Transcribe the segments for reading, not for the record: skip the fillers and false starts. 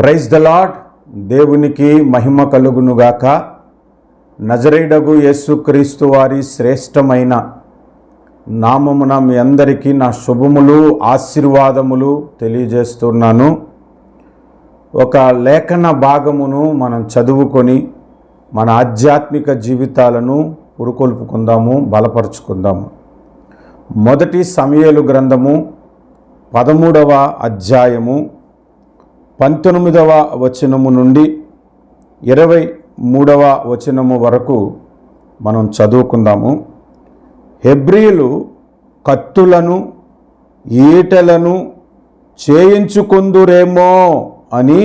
Praise the lord. దేవునికి మహిమ కలుగునుగాక. నజరేయుడగు యేసుక్రీస్తు వారి శ్రేష్టమైన నామమున మీ అందరికీ నా శుభములు ఆశీర్వాదములు తెలియజేస్తున్నాను. ఒక లేఖన భాగమును మనం చదువుకొని మన ఆధ్యాత్మిక జీవితాలను పురుకొల్పుకుందాము, బలపరుచుకుందాము. మొదటి సమూయేలు గ్రంథము 13వ అధ్యాయము 19వ వచనము నుండి 23వ వచనము వరకు మనం చదువుకుందాము. హెబ్రీయులు కత్తులను ఈటెలను చేయించుకుందురేమో అని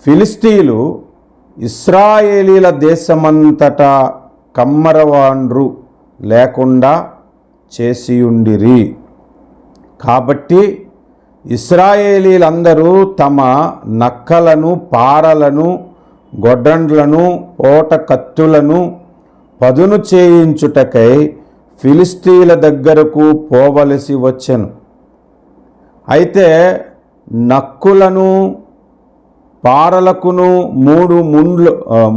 ఫిలిస్తీయులు ఇశ్రాయేలీల దేశమంతటా కమ్మరవాండ్రు లేకుండా చేసియుండిరి. కాబట్టి ఇశ్రాయేలీలందరూ తమ నక్కలను, పారలను, గొడ్డండ్లను, పోట కత్తులను పదును చేయించుటకై ఫిలిస్తీయుల దగ్గరకు పోవలసి వచ్చెను. అయితే నక్కులను, పారలకును, 3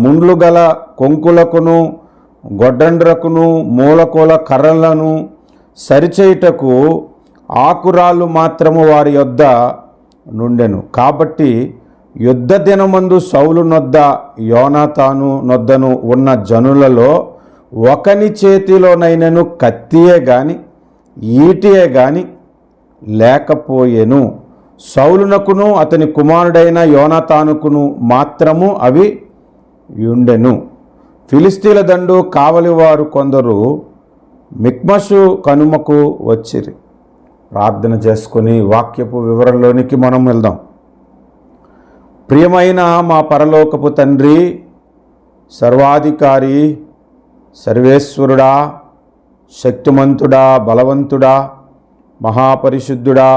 ముండ్లు గల కొంకులకును, గొడ్డండ్రకును, మూలకోల కర్రలను సరిచేయుటకు ఆకురాళ్ళు మాత్రము వారి యొద్ద నుండెను. కాబట్టి యుద్ధ దినమందు సౌలు నొద్ద, యోనాతాను నొద్దను ఉన్న జనులలో ఒకని చేతిలోనైనను కత్తియే గాని ఈటియే గాని లేకపోయెను. సౌలునకును అతని కుమారుడైన యోనాతానుకును మాత్రము అవి ఉండెను. ఫిలిస్తీన్ల దండు కావలివారు కొందరు మిక్మషు కనుమకు వచ్చిరి. ప్రార్థన చేసుకొని వాక్యపు వివరంలోనికి మనం వెళ్దాం. ప్రియమైన మా పరలోకపు తండ్రి, సర్వాధికారి, సర్వేశ్వరుడా, శక్తిమంతుడా, బలవంతుడా, మహాపరిశుద్ధుడా,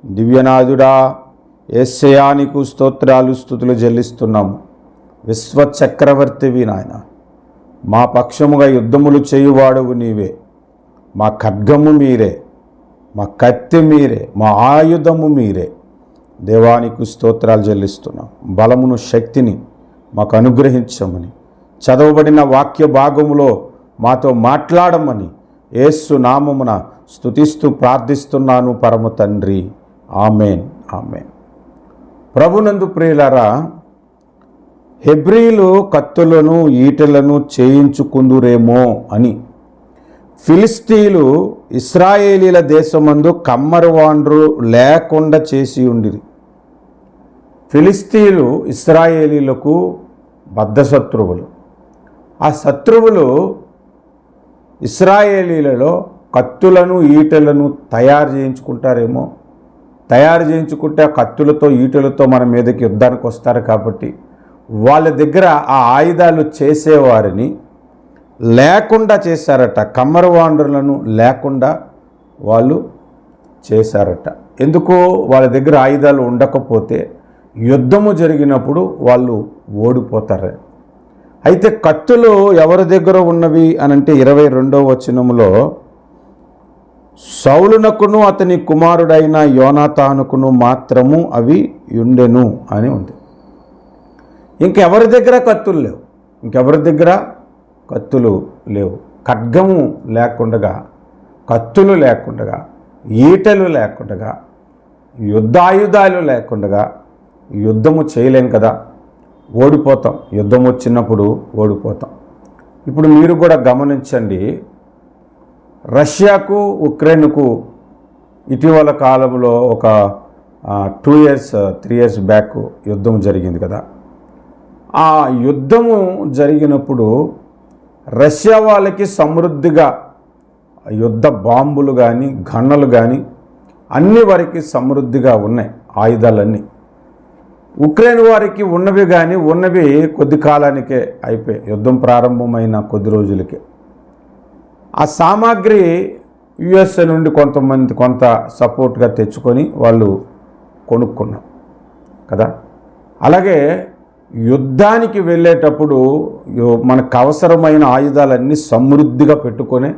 దివ్యనాథుడా, యేసయ్యా నీకు స్తోత్రాలు స్తుతులు చెల్లిస్తున్నాము. విశ్వచక్రవర్తివి నాయన, మా పక్షముగా యుద్ధములు చేయువాడువు నీవే. మా ఖడ్గము మీరే, మా కత్తి మీరే, మా ఆయుధము మీరే. దేవానికి స్తోత్రాలు చెల్లిస్తున్నాం. బలమును, శక్తిని మాకు అనుగ్రహించమని, చదవబడిన వాక్య భాగములో మాతో మాట్లాడమని యేసు నామమున స్తుతిస్తూ ప్రార్థిస్తున్నాను పరమ తండ్రి. Amen, amen. ప్రభునందు ప్రియులారా, హెబ్రీయులు కత్తులను ఈటెలను చేయించుకుందురేమో అని ఫిలిస్తీయులు ఇశ్రాయేలీల దేశమందు కమ్మరవాండ్రు లేకుండా చేసి ఉండిరి. ఫిలిస్తీయులు ఇశ్రాయేలీలకు బద్ధశత్రువులు. ఆ శత్రువులు ఇశ్రాయేలీలలో కత్తులను ఈటెలను తయారు చేయించుకుంటారేమో. తయారు చేయించుకుంటే ఆ కత్తులతో ఈటెలతో మన మీదకి యుద్ధానికి వస్తారు. కాబట్టి వాళ్ళ దగ్గర ఆ ఆయుధాలు చేసేవారిని లేకుండా చేశారట. కమ్మరవాండ్రులను లేకుండా వాళ్ళు చేశారట. ఎందుకు? వాళ్ళ దగ్గర ఆయుధాలు ఉండకపోతే యుద్ధము జరిగినప్పుడు వాళ్ళు ఓడిపోతారు. అయితే కత్తులు ఎవరి దగ్గర ఉన్నవి అనంటే 22వ వచనములో సౌలునకును అతని కుమారుడైన యోనాతానుకును మాత్రము అవి ఉండెను అని ఉంది. ఇంకెవరి దగ్గర కత్తులు లేవు. ఇంకెవరి దగ్గర కత్తులు లేవు. ఖడ్గము లేకుండగా, కత్తులు లేకుండగా, ఈటలు లేకుండగా, యుద్ధాయుధాలు లేకుండగా యుద్ధము చేయలేం కదా. ఓడిపోతాం. యుద్ధం వచ్చినప్పుడు ఓడిపోతాం. ఇప్పుడు మీరు కూడా గమనించండి. రష్యాకు, ఉక్రెయిన్కు ఇటీవల కాలంలో ఒక 2 years 3 years బ్యాక్ యుద్ధం జరిగింది కదా. ఆ యుద్ధము జరిగినప్పుడు రష్యా వాళ్ళకి సమృద్ధిగా యుద్ధ బాంబులు కానీ, గన్నలు కానీ అన్ని వారికి సమృద్ధిగా ఉన్నాయి, ఆయుధాలన్నీ. ఉక్రెయిన్ వారికి ఉన్నవి కానీ ఉన్నవి కొద్ది కాలానికే అయిపోయి, యుద్ధం ప్రారంభమైన కొద్ది రోజులకే. ఆ సామాగ్రి యుఎస్ఏ నుండి కొంత సపోర్ట్గా తెచ్చుకొని వాళ్ళు కొనుక్కున్నాం కదా. అలాగే యుద్ధానికి వెళ్ళేటప్పుడు మనకు అవసరమైన ఆయుధాలన్నీ సమృద్ధిగా పెట్టుకొని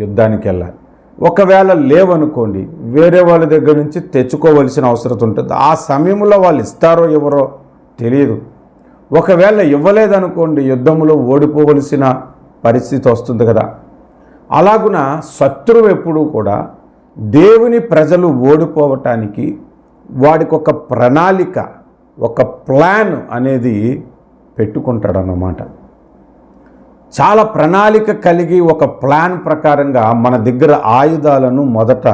యుద్ధానికి వెళ్ళాలి. ఒకవేళ లేవనుకోండి, వేరే వాళ్ళ దగ్గర నుంచి తెచ్చుకోవలసిన అవసరం ఉంటుంది. ఆ సమయంలో వాళ్ళు ఇస్తారో ఎవరో తెలియదు. ఒకవేళ ఇవ్వలేదనుకోండి, యుద్ధంలో ఓడిపోవలసిన పరిస్థితి వస్తుంది కదా. అలాగున శత్రువు ఎప్పుడూ కూడా దేవుని ప్రజలు ఓడిపోవటానికి వాడికి ఒక ప్రణాళిక, ఒక ప్లాన్ అనేది పెట్టుకుంటాడన్నమాట. చాలా ప్రణాళిక కలిగి ఒక ప్లాన్ ప్రకారంగా మన దగ్గర ఆయుధాలను మొదట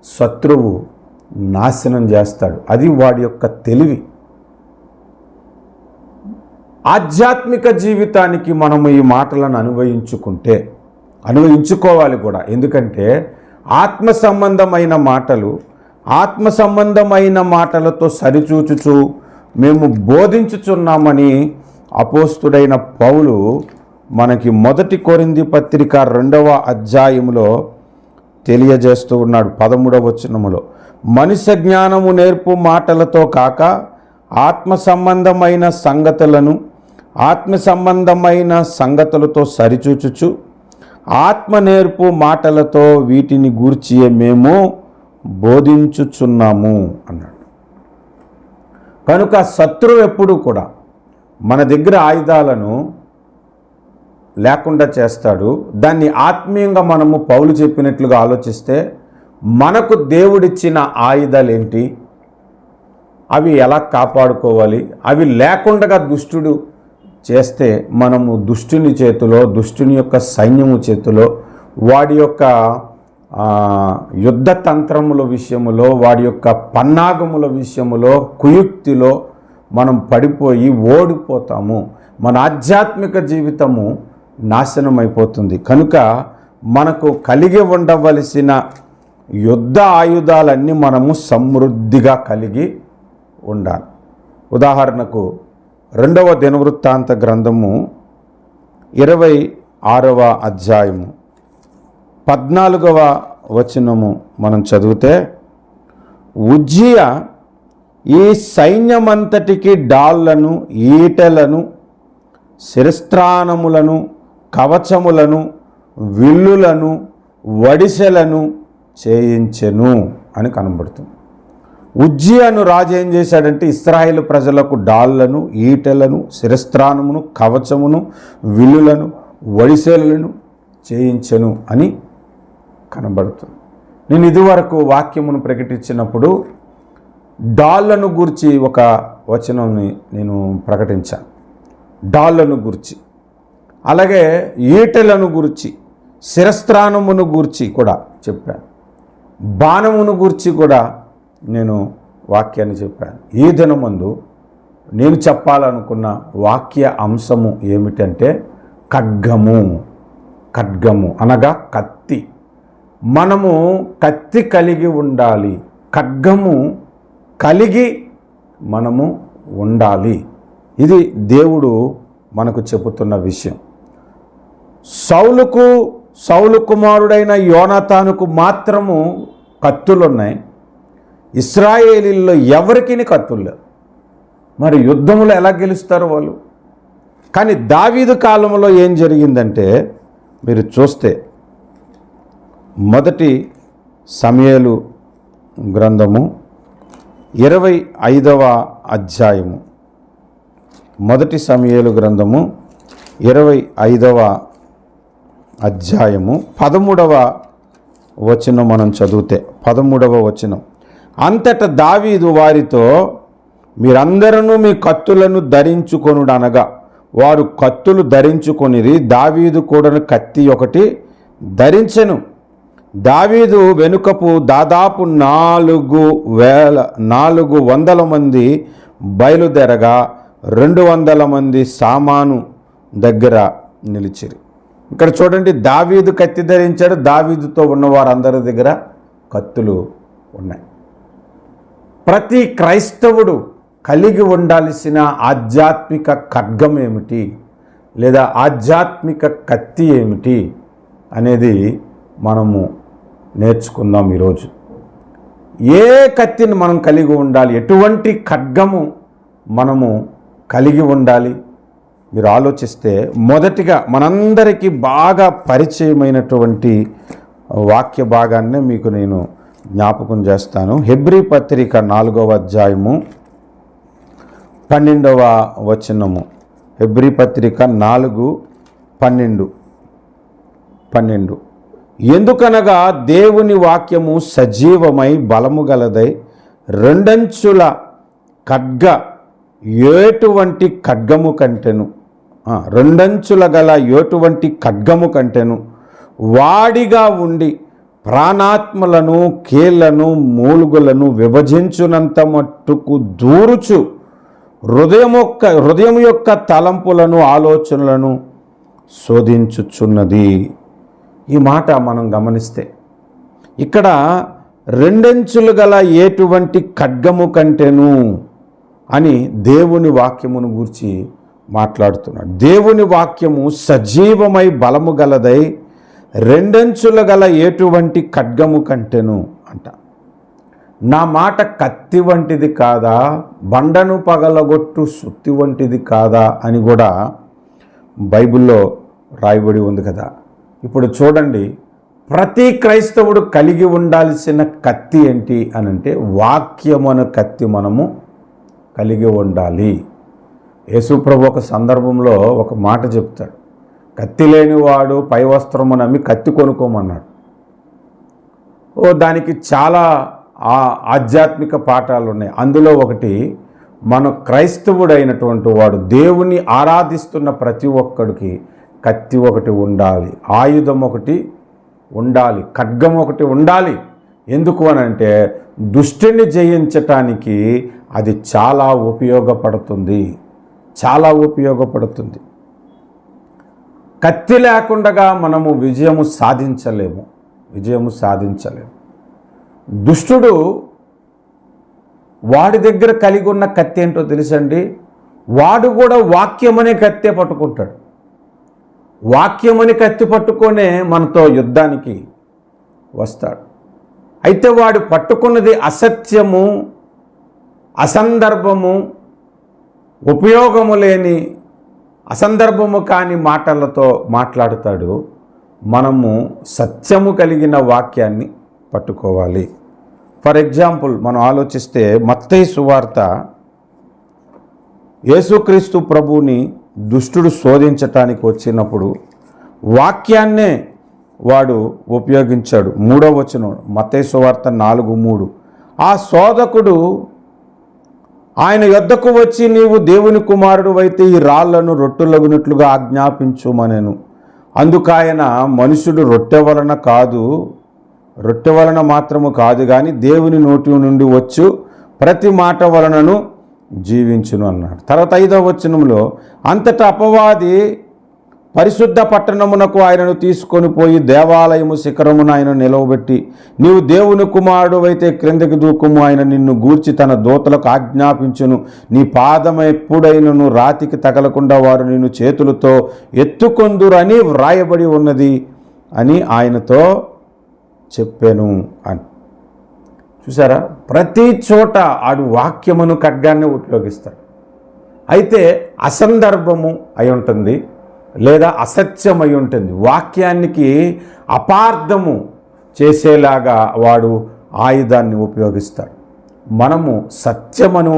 శత్రువు నాశనం చేస్తాడు. అది వాడి యొక్క తెలివి. ఆధ్యాత్మిక జీవితానికి మనము ఈ మాటలను అన్వయించుకోవాలి కూడా. ఎందుకంటే ఆత్మ సంబంధమైన మాటలతో సరిచూచుచు మేము బోధించుచున్నామని అపోస్తుడైన పౌలు మనకి 1 కొరింథీ పత్రిక 2వ అధ్యాయములో తెలియజేస్తూ ఉన్నాడు. 13వ వచనములో, మనుష్య జ్ఞానము నేర్పు మాటలతో కాక ఆత్మ సంబంధమైన సంగతులతో సరిచూచుచు ఆత్మ నేర్పు మాటలతో వీటిని గూర్చియే మేము బోధించుచున్నాము అన్నాడు. కనుక శత్రువు ఎప్పుడూ కూడా మన దగ్గర ఆయుధాలను లేకుండా చేస్తాడు. దాన్ని ఆత్మీయంగా మనము పౌలు చెప్పినట్లుగా ఆలోచిస్తే మనకు దేవుడిచ్చిన ఆయుధాలు ఏంటి, అవి ఎలా కాపాడుకోవాలి, అవి లేకుండా దుష్టుడు చేస్తే మనము దుష్టుని చేతిలో, దుష్టుని యొక్క సైన్యము చేతిలో, వాడి యొక్క యుద్ధ తంత్రముల విషయములో, వాడి యొక్క పన్నాగముల విషయములో, కుయుక్తిలో మనం పడిపోయి ఓడిపోతాము. మన ఆధ్యాత్మిక జీవితము నాశనం అయిపోతుంది. కనుక మనకు కలిగి ఉండవలసిన యుద్ధ ఆయుధాలన్నీ మనము సమృద్ధిగా కలిగి ఉండాలి. ఉదాహరణకు 2వ దినవృత్తాంత గ్రంథము 26వ అధ్యాయము 14వ వచనము మనం చదివితే, ఉజ్జియా ఈ సైన్యమంతటికి డాళ్లను, ఈటెలను, శిరస్త్రాణములను, కవచములను, విల్లులను, వడిసెలను చేయించెను అని కనబడుతుంది. ఉజ్జియాను రాజు ఏం చేశాడంటే ఇశ్రాయేలు ప్రజలకు డాళ్లను, ఈటెలను, శిరస్త్రాణమును, కవచమును, విల్లులను, వడిసెలను చేయించెను అని కనబడుతుంది. నేను ఇదివరకు వాక్యమును ప్రకటించినప్పుడు డాళ్లను గూర్చి ఒక వచనాన్ని నేను ప్రకటించాను. డాళ్లను గూర్చి, అలాగే ఈటెలను గూర్చి, శిరస్త్రాణమును గూర్చి కూడా చెప్పాను. బాణమును గూర్చి కూడా నేను వాక్యాన్ని చెప్పాను. ఈ దినమందు నేను చెప్పాలనుకున్న వాక్య అంశము ఏమిటంటే ఖడ్గము అనగా కత్తి. మనము కత్తి కలిగి ఉండాలి, ఖడ్గము కలిగి మనము ఉండాలి. ఇది దేవుడు మనకు చెబుతున్న విషయం. సౌలు కుమారుడైన యోనాతానుకు మాత్రము కత్తులున్నాయి, ఇశ్రాయేలీల్లో ఎవరికి కత్తులు లేవు. మరి యుద్ధములో ఎలా గెలుస్తారు వాళ్ళు? కానీ దావీదు కాలంలో ఏం జరిగిందంటే మీరు చూస్తే 1 సమూయేలు గ్రంథము 25వ అధ్యాయము, 1 సమూయేలు గ్రంథము 25వ అధ్యాయము 13వ వచనం మనం చదివితే, 13వ వచనం, అంతటా దావీదు వారితో, మీరందరూ మీ కత్తులను ధరించుకొనుడనగా వారు కత్తులు ధరించుకొనిరి. దావీదు కూడా కత్తి ఒకటి ధరించెను. దావీదు వెనుకపు దాదాపు 400 మంది బయలుదేరగా 200 మంది సామాను దగ్గర నిలిచిరి. ఇక్కడ చూడండి, దావీదు కత్తి ధరించాడు, దావీదుతో ఉన్న వారందరి దగ్గర కత్తులు ఉన్నాయి. ప్రతి క్రైస్తవుడు కలిగి ఉండాల్సిన ఆధ్యాత్మిక ఖడ్గం ఏమిటి, లేదా ఆధ్యాత్మిక కత్తి ఏమిటి అనేది మనము నేర్చుకుందాం ఈరోజు. ఏ కత్తిని మనం కలిగి ఉండాలి, ఎటువంటి ఖడ్గము మనము కలిగి ఉండాలి? మీరు ఆలోచిస్తే మొదటిగా మనందరికీ బాగా పరిచయమైనటువంటి వాక్య భాగాన్ని మీకు నేను జ్ఞాపకం చేస్తాను. హెబ్రీ పత్రిక 4వ అధ్యాయము 12వ వచనము. హెబ్రీ పత్రిక 4:12. ఎందుకనగా దేవుని వాక్యము సజీవమై బలము గలదై రెండంచుల ఎటువంటి ఖడ్గము కంటెను, రెండంచుల గల ఎటువంటి ఖడ్గము కంటెను వాడిగా ఉండి ప్రాణాత్మలను కీళ్లను మూలుగులను విభజించునంత మట్టుకు దూరుచు హృదయం యొక్క తలంపులను ఆలోచనలను శోధించుచున్నది. ఈ మాట మనం గమనిస్తే ఇక్కడ రెండంచులు గల ఎటువంటి ఖడ్గము కంటెను అని దేవుని వాక్యమును గూర్చి మాట్లాడుతున్నాడు. దేవుని వాక్యము సజీవమై బలము గలదై రెండంచుల గల ఎటువంటి ఖడ్గము కంటెను అంట. నా మాట కత్తి వంటిది కాదా, బండను పగలగొట్టు సుత్తి వంటిది కాదా అని కూడా బైబిల్లో రాయబడి ఉంది కదా. ఇప్పుడు చూడండి, ప్రతి క్రైస్తవుడు కలిగి ఉండాల్సిన కత్తి ఏంటి అని అంటే వాక్యమను కత్తి మనము కలిగి ఉండాలి. యేసుప్రభు ఒక సందర్భంలో ఒక మాట చెప్తాడు, కత్తి లేనివాడు పై వస్త్రము నమ్మి కత్తి కొనుక్కోమన్నాడు. దానికి చాలా ఆధ్యాత్మిక పాఠాలు ఉన్నాయి. అందులో ఒకటి, మన క్రైస్తవుడైనటువంటి వాడు దేవుని ఆరాధిస్తున్న ప్రతి ఒక్కడికి కత్తి ఒకటి ఉండాలి, ఆయుధం ఒకటి ఉండాలి, ఖడ్గం ఒకటి ఉండాలి. ఎందుకు అనంటే దుష్టుని జయించటానికి అది చాలా ఉపయోగపడుతుంది. కత్తి లేకుండా మనము విజయము సాధించలేము. దుష్టుడు వాడి దగ్గర కలిగి ఉన్న కత్తి ఏంటో తెలుసండి, వాడు కూడా వాక్యమనే కత్తే పట్టుకుంటాడు. వాక్యమని కత్తి పట్టుకొనే మనతో యుద్ధానికి వస్తాడు. అయితే వాడు పట్టుకున్నది అసత్యము, అసందర్భము, ఉపయోగము లేని అసందర్భము కాని మాటలతో మాట్లాడుతాడు. మనము సత్యము కలిగిన వాక్యాన్ని పట్టుకోవాలి. ఫర్ ఎగ్జాంపుల్ మనం ఆలోచిస్తే మత్తయి సువార్త, యేసుక్రీస్తు ప్రభువుని దుష్టుడు శోధించటానికి వచ్చినప్పుడు వాక్యాన్నే వాడు ఉపయోగించాడు. 3వ వచనం మత్తయి సువార్త 4:3. ఆ శోధకుడు ఆయన యొద్దకు వచ్చి, నీవు దేవుని కుమారుడు అయితే ఈ రాళ్లను రొట్టెలగునట్లుగా ఆజ్ఞాపించుమనెను. అందుకాయన, మనుషుడు రొట్టె వలన మాత్రము కాదు కానీ దేవుని నోటి నుండి వచ్చు ప్రతి మాట వలనను జీవించును అన్నాడు. తర్వాత 5వ వచనంలో, అంతటా అపవాది పరిశుద్ధ పట్టణమునకు ఆయనను తీసుకొని పోయి దేవాలయము శిఖరమును ఆయన నిలవబెట్టి, నీవు దేవుని కుమారుడు అయితే క్రిందకి దూకుము, ఆయన నిన్ను గూర్చి తన దూతలకు ఆజ్ఞాపించును, నీ పాదం ఎప్పుడైనను రాతికి తగలకుండా వారు నిన్ను చేతులతో ఎత్తుకొందురని వ్రాయబడి ఉన్నది అని ఆయనతో చెప్పాను అని. చూసారా, ప్రతి చోట ఆడు వాక్యమును ఖడ్గాన్ని ఉపయోగిస్తాడు. అయితే అసందర్భము అయి ఉంటుంది లేదా అసత్యం అయి ఉంటుంది. వాక్యానికి అపార్థము చేసేలాగా వాడు ఆయుధాన్ని ఉపయోగిస్తాడు. మనము సత్యమును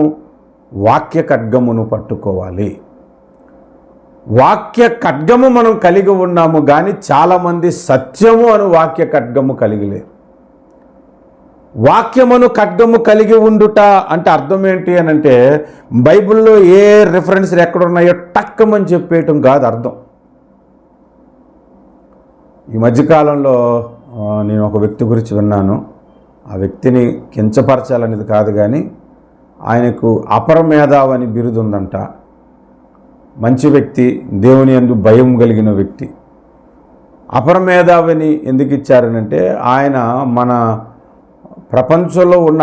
వాక్య ఖడ్గమును పట్టుకోవాలి. వాక్య ఖడ్గము మనం కలిగి ఉన్నాము కానీ చాలామంది సత్యము అను వాక్య ఖడ్గము కలిగి లేరు. వాక్యమును ఖడ్గము కలిగి ఉండుట అంటే అర్థం ఏంటి అని అంటే బైబిల్లో ఏ రిఫరెన్స్లు ఎక్కడున్నాయో టక్కమని చెప్పేయటం కాదు అర్థం. ఈ మధ్యకాలంలో నేను ఒక వ్యక్తి గురించి విన్నాను. ఆ వ్యక్తిని కించపరచాలనేది కాదు కానీ ఆయనకు అపరమేధావి అని బిరుదు ఉందంట. మంచి వ్యక్తి, దేవుని యందు భయం కలిగిన వ్యక్తి. అపరమేధావిని ఎందుకు ఇచ్చారనంటే ఆయన మన ప్రపంచంలో ఉన్న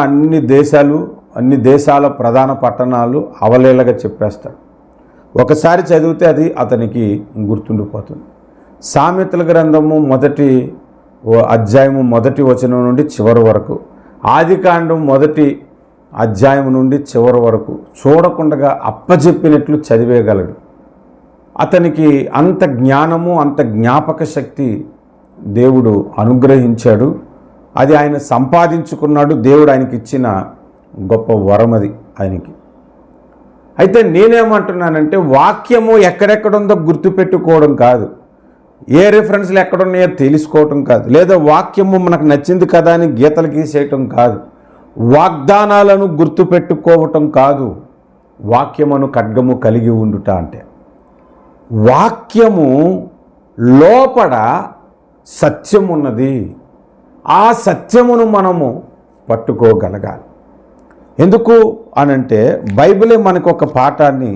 అన్ని దేశాల ప్రధాన పట్టణాలు అవలేలగా చెప్పేస్తాడు. ఒకసారి చదివితే అది అతనికి గుర్తుండిపోతుంది. సామెతల గ్రంథము 1వ అధ్యాయము 1వ వచనం నుండి చివరి వరకు, ఆదికాండం 1వ అధ్యాయం నుండి చివరి వరకు చూడకుండా అప్పజెప్పినట్లు చదివేయగలడు. అతనికి అంత జ్ఞానము, అంత జ్ఞాపక శక్తి దేవుడు అనుగ్రహించాడు, అది ఆయన సంపాదించుకున్నాడు. దేవుడు ఆయనకి ఇచ్చిన గొప్ప వరం అది ఆయనకి. అయితే నేనేమంటున్నానంటే వాక్యము ఎక్కడెక్కడుందో గుర్తుపెట్టుకోవడం కాదు, ఏ రిఫరెన్స్లు ఎక్కడున్నాయో తెలుసుకోవటం కాదు, లేదా వాక్యము మనకు నచ్చింది కదా అని గీతలు గీసేయటం కాదు, వాగ్దానాలను గుర్తుపెట్టుకోవటం కాదు. వాక్యమును ఖడ్గము కలిగి ఉండుట అంటే వాక్యము లోపల సత్యం ఉన్నది, ఆ సత్యమును మనము పట్టుకోగలగాలి. ఎందుకు అనంటే బైబిలే మనకు ఒక పాఠాన్ని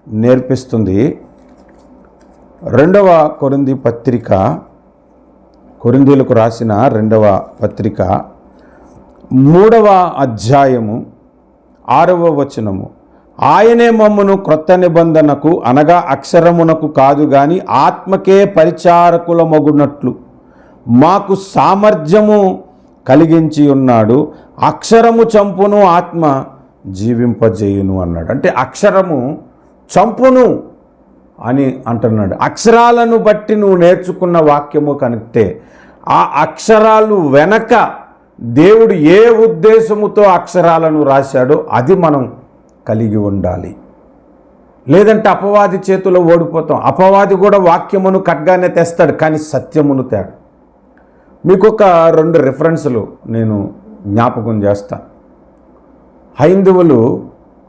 నేర్పిస్తుంది. 2వ కొరింథీ పత్రిక, కొరింథీలకు రాసిన 2వ పత్రిక 3వ అధ్యాయము 6వ వచనము, ఆయనే మమ్మును క్రొత్త నిబంధనకు అనగా అక్షరమునకు కాదు గాని ఆత్మకే పరిచారకులమగునట్లు మాకు సామర్థ్యము కలిగించి ఉన్నాడు. అక్షరము చంపును, ఆత్మ జీవింపజేయును అన్నాడు. అంటే అక్షరము చంపును అని అంటున్నాడు. అక్షరాలను బట్టి నువ్వు నేర్చుకున్న వాక్యము కనుక్తే ఆ అక్షరాలు వెనక దేవుడు ఏ ఉద్దేశముతో అక్షరాలను రాశాడో అది మనం కలిగి ఉండాలి. లేదంటే అపవాది చేతిలో ఓడిపోతాం. అపవాది కూడా వాక్యమును ఖడ్గానే తెస్తాడు, కానీ సత్యమును తేడు. మీకు ఒక 2 రిఫరెన్సులు నేను జ్ఞాపకం చేస్తాను. హైందవులు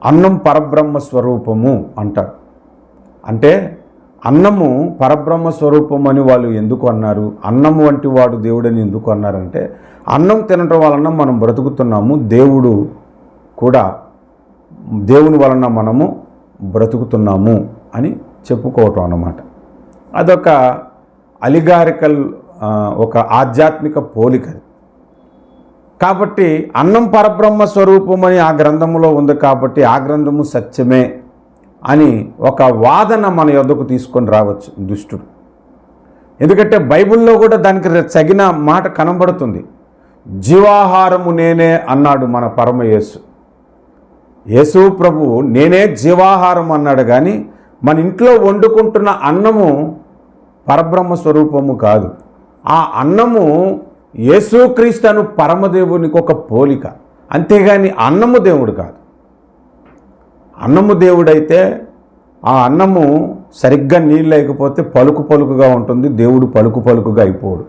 అన్నం పరబ్రహ్మ స్వరూపము అంటారు. అంటే అన్నము పరబ్రహ్మ స్వరూపం అని వాళ్ళు ఎందుకు అన్నారు, అన్నము వంటి వాడు దేవుడని ఎందుకు అన్నారంటే అన్నం తినటం వలన మనం బ్రతుకుతున్నాము, దేవుడు కూడా దేవుని వలన మనము బ్రతుకుతున్నాము అని చెప్పుకోవటం అన్నమాట. అదొక అలిగారికల్, ఒక ఆధ్యాత్మిక పోలిక. కాబట్టి అన్నం పరబ్రహ్మ స్వరూపం అని ఆ గ్రంథంలో ఉంది కాబట్టి ఆ గ్రంథము సత్యమే అని ఒక వాదన మన యొద్దకు తీసుకొని రావచ్చు దుష్టుడు. ఎందుకంటే బైబిల్లో కూడా దానికి తగిన మాట కనబడుతుంది. జీవాహారము నేనే అన్నాడు మన పరమ యేసు. యేసు ప్రభువు నేనే జీవాహారం అన్నాడు, కానీ మన ఇంట్లో వండుకుంటున్న అన్నము పరబ్రహ్మ స్వరూపము కాదు. ఆ అన్నము యేసుక్రీస్తు అను పరమదేవునికి ఒక పోలిక, అంతేగాని అన్నము దేవుడు కాదు. అన్నము దేవుడైతే ఆ అన్నము సరిగ్గా నీళ్ళు లేకపోతే పలుకు పలుకుగా ఉంటుంది, దేవుడు పలుకు పలుకుగా అయిపోడు.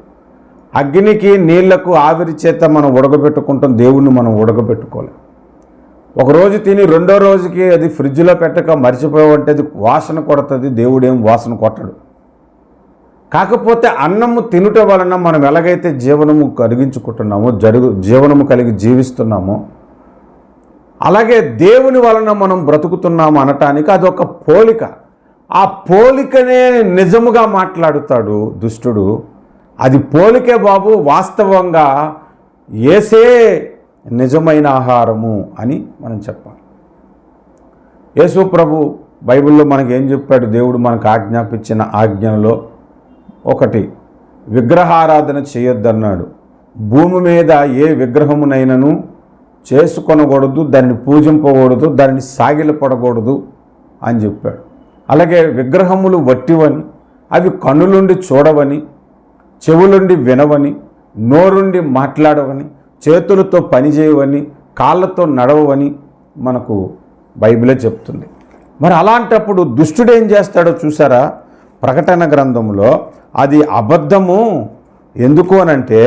అగ్నికి నీళ్లకు ఆవిరి చేత మనం ఉడకబెట్టుకుంటాం, దేవుణ్ణి మనం ఉడకబెట్టుకోలేం. ఒకరోజు తిని రెండో రోజుకి అది ఫ్రిడ్జ్లో పెట్టక మర్చిపోయావంటే అది వాసన కొడుతుంది, దేవుడేం వాసన కొట్టడు. కాకపోతే అన్నము తినుట వలన మనం ఎలాగైతే జీవనము కలిగించుకుంటున్నామో, జీవనము కలిగి జీవిస్తున్నామో, అలాగే దేవుని వలన మనం బ్రతుకుతున్నాము అనటానికి అదొక పోలిక. ఆ పోలికనే నిజముగా మాట్లాడుతాడు దుష్టుడు. అది పోలికే బాబు, వాస్తవంగా యేసే నిజమైన ఆహారము అని మనం చెప్పాలి. యేసు ప్రభు బైబిల్లో మనకి ఏం చెప్పాడు? దేవుడు మనకు ఆజ్ఞాపించిన ఆజ్ఞలో ఒకటి, విగ్రహారాధన చేయొద్దన్నాడు. భూమి మీద ఏ విగ్రహమునైనను చేసుకొనకూడదు, దాన్ని పూజింపకూడదు, దాన్ని సాగిలపడకూడదు అని చెప్పాడు. అలాగే విగ్రహములు వట్టివని, అవి కన్నులుండి చూడవని, చెవులుండి వినవని, నోరుండి మాట్లాడవని, చేతులతో పనిచేయవని, కాళ్ళతో నడవని మనకు బైబిలే చెప్తుంది. మరి అలాంటప్పుడు దుష్టుడు ఏం చేస్తాడో చూసారా? ప్రకటన గ్రంథంలో అది అబద్ధము. ఎందుకు అనంటే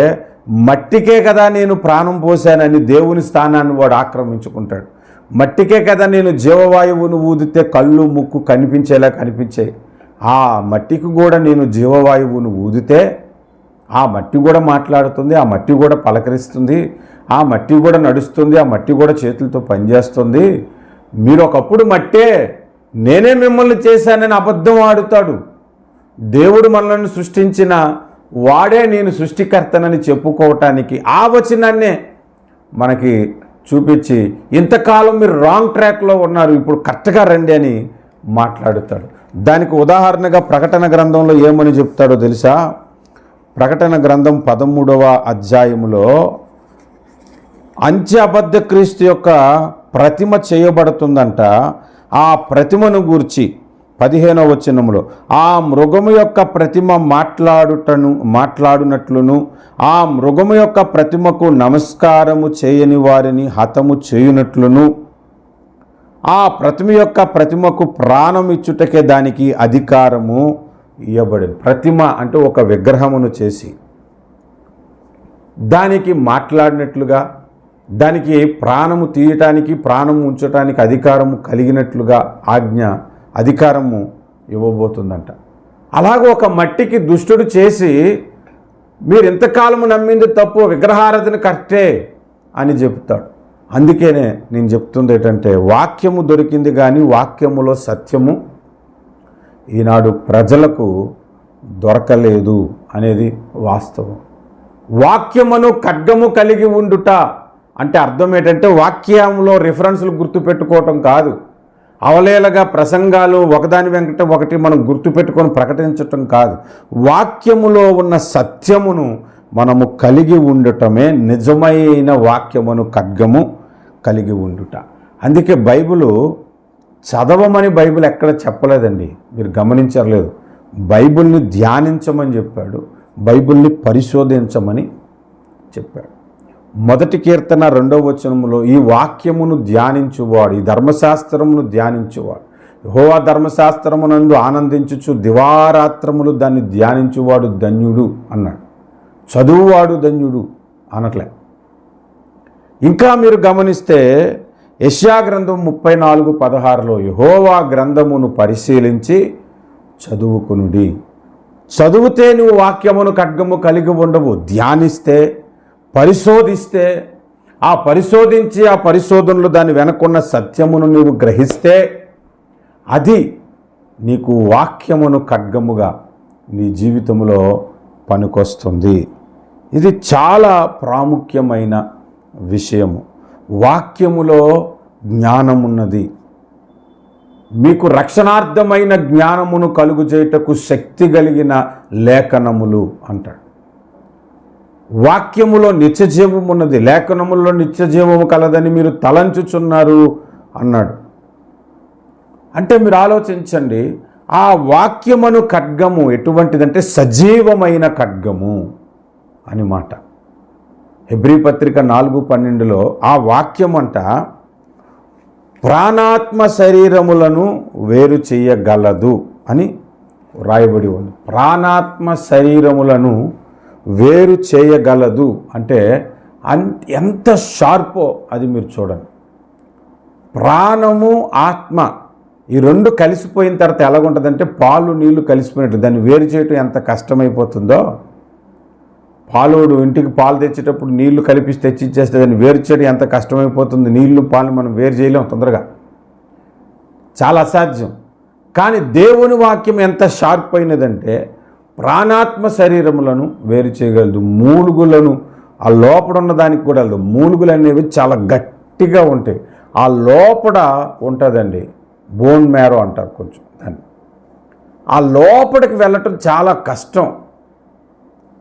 మట్టికే కదా నేను ప్రాణం పోసానని దేవుని స్థానాన్ని వాడు ఆక్రమించుకుంటాడు. మట్టికే కదా నేను జీవవాయువును ఊదితే కళ్ళు ముక్కు కనిపించేలా కనిపించాయి, ఆ మట్టికి కూడా నేను జీవవాయువును ఊదితే ఆ మట్టి కూడా మాట్లాడుతుంది, ఆ మట్టి కూడా పలకరిస్తుంది, ఆ మట్టి కూడా నడుస్తుంది, ఆ మట్టి కూడా చేతులతో పనిచేస్తుంది. మీరు ఒకప్పుడు మట్టే, నేనే మిమ్మల్ని చేశానని అబద్ధం ఆడుతాడు. దేవుడు మనల్ని సృష్టించిన వాడే నేను సృష్టికర్తనని చెప్పుకోవటానికి ఆ వచనాన్నే మనకి చూపించి, ఇంతకాలం మీరు రాంగ్ ట్రాక్లో ఉన్నారు, ఇప్పుడు కరెక్ట్గా రండి అని మాట్లాడుతాడు. దానికి ఉదాహరణగా ప్రకటన గ్రంథంలో ఏమని చెప్తాడో తెలుసా? ప్రకటన గ్రంథం 13వ అధ్యాయములో అంత్య అబద్ధ క్రీస్తు యొక్క ప్రతిమ చేయబడుతుందంట. ఆ ప్రతిమను గూర్చి 15వ వచనములో, ఆ మృగము యొక్క ప్రతిమ మాట్లాడునట్లును ఆ మృగము యొక్క ప్రతిమకు నమస్కారము చేయని వారిని హతము చేయునట్లును ఆ ప్రతిమకు ప్రాణం ఇచ్చుటకే దానికి అధికారము ఇవ్వబడింది. ప్రతిమ అంటే ఒక విగ్రహమును చేసి దానికి మాట్లాడినట్లుగా, దానికి ప్రాణము తీయటానికి, ప్రాణము ఉంచటానికి అధికారము కలిగినట్లుగా అధికారము ఇవ్వబోతుందంట. అలాగే ఒక మట్టికి దుష్టుడు చేసి, మీరు ఇంతకాలము నమ్మింది తప్పు, విగ్రహారాధన కరెక్టే అని చెప్తాడు. అందుకనే నేను చెప్తుంది ఏంటంటే, వాక్యము దొరికింది కానీ వాక్యములో సత్యము ఈనాడు ప్రజలకు దొరకలేదు అనేది వాస్తవం. వాక్యమును ఖడ్గము కలిగి ఉండుట అంటే అర్థం ఏంటంటే, వాక్యంలో రిఫరెన్స్లు గుర్తుపెట్టుకోవటం కాదు, అవలేలగా ప్రసంగాలు ఒకదాని వెంకట ఒకటి మనం గుర్తుపెట్టుకొని ప్రకటించటం కాదు. వాక్యములో ఉన్న సత్యమును మనము కలిగి ఉండటమే నిజమైన వాక్యమును ఖడ్గము కలిగి ఉండుట. అందుకే బైబిలు చదవమని బైబిల్ ఎక్కడ చెప్పలేదండి, మీరు గమనించలేదు. బైబిల్ని ధ్యానించమని చెప్పాడు, బైబిల్ని పరిశోధించమని చెప్పాడు. 1 కీర్తన 2వ వచనములో, ఈ వాక్యమును ధ్యానించువాడు, ఈ ధర్మశాస్త్రమును ధ్యానించువాడు, యెహోవా ధర్మశాస్త్రమునందు ఆనందించుచు దివారాత్రములు దాన్ని ధ్యానించువాడు ధన్యుడు అన్నాడు. చదువువాడు ధన్యుడు అనట్లే. ఇంకా మీరు గమనిస్తే యెషయా గ్రంథం 34:16లో, యెహోవా గ్రంథమును పరిశీలించి చదువుకునుడి. చదివితే నువ్వు వాక్యమును ఖడ్గము కలిగి ఉండవు. ధ్యానిస్తే, పరిశోధిస్తే, ఆ పరిశోధనలు దాని వెనకున్న సత్యమును నీవు గ్రహిస్తే, అది నీకు వాక్యమును ఖడ్గముగా నీ జీవితంలో పనికొస్తుంది. ఇది చాలా ప్రాముఖ్యమైన విషయము. వాక్యములో జ్ఞానమున్నది. మీకు రక్షణార్థమైన జ్ఞానమును కలుగు చేయుటకు శక్తి కలిగిన లేఖనములు అంటాడు. వాక్యములో నిత్యజీవము ఉన్నది, లేఖనములో నిత్యజీవము కలదని మీరు తలంచుచున్నారు అన్నాడు. అంటే మీరు ఆలోచించండి, ఆ వాక్యమును ఖడ్గము ఎటువంటిదంటే సజీవమైన ఖడ్గము అని మాట. హెబ్రీ పత్రిక 4:12లో ఆ వాక్యం అంట ప్రాణాత్మ శరీరములను వేరు చేయగలదు అని రాయబడి ఉంది. ప్రాణాత్మ శరీరములను వేరు చేయగలదు అంటే ఎంత షార్పో అది మీరు చూడండి. ప్రాణము ఆత్మ ఈ రెండు కలిసిపోయిన తర్వాత ఎలాగుంటుందంటే, పాలు నీళ్లు కలిసిపోయినట్టు దాన్ని వేరు చేయటం ఎంత కష్టమైపోతుందో. పాలోడు ఇంటికి పాలు తెచ్చేటప్పుడు నీళ్లు కలిపి తెచ్చిచ్చేస్తే దాన్ని వేరు చేయడం ఎంత కష్టమైపోతుంది. నీళ్లు పాలు మనం వేరు చేయలేం తొందరగా, చాలా అసాధ్యం. కానీ దేవుని వాక్యం ఎంత షార్ప్ అయినదంటే, ప్రాణాత్మ శరీరములను వేరు చేయగలదు, మూలుగులను ఆ లోపల ఉన్న దానికి కూడా వెళ్ళదు. మూలుగులు అనేవి చాలా గట్టిగా ఉంటాయి, ఆ లోపల ఉంటుందండి, బోన్ మ్యారో అంటారు కొంచెం దాన్ని. ఆ లోపలికి వెళ్ళటం చాలా కష్టం.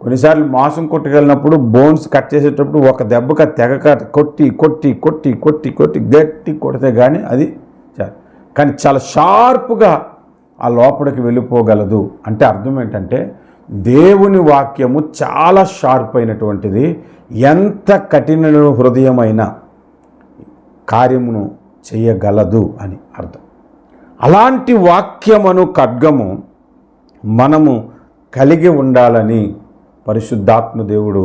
కొన్నిసార్లు మాంసం కొట్టుకెళ్ళినప్పుడు బోన్స్ కట్ చేసేటప్పుడు ఒక దెబ్బక తెగక కొట్టి కొట్టి కొట్టి కొట్టి కొట్టి గట్టి కొడితే కానీ అది కానీ చాలా షార్ప్గా ఆ లోపలికి వెళ్ళిపోగలదు. అంటే అర్థం ఏంటంటే, దేవుని వాక్యము చాలా షార్ప్ అయినటువంటిది, ఎంత కఠిన హృదయమైన కార్యమును చేయగలదు అని అర్థం. అలాంటి వాక్యమును ఖడ్గము మనము కలిగి ఉండాలని పరిశుద్ధాత్మ దేవుడు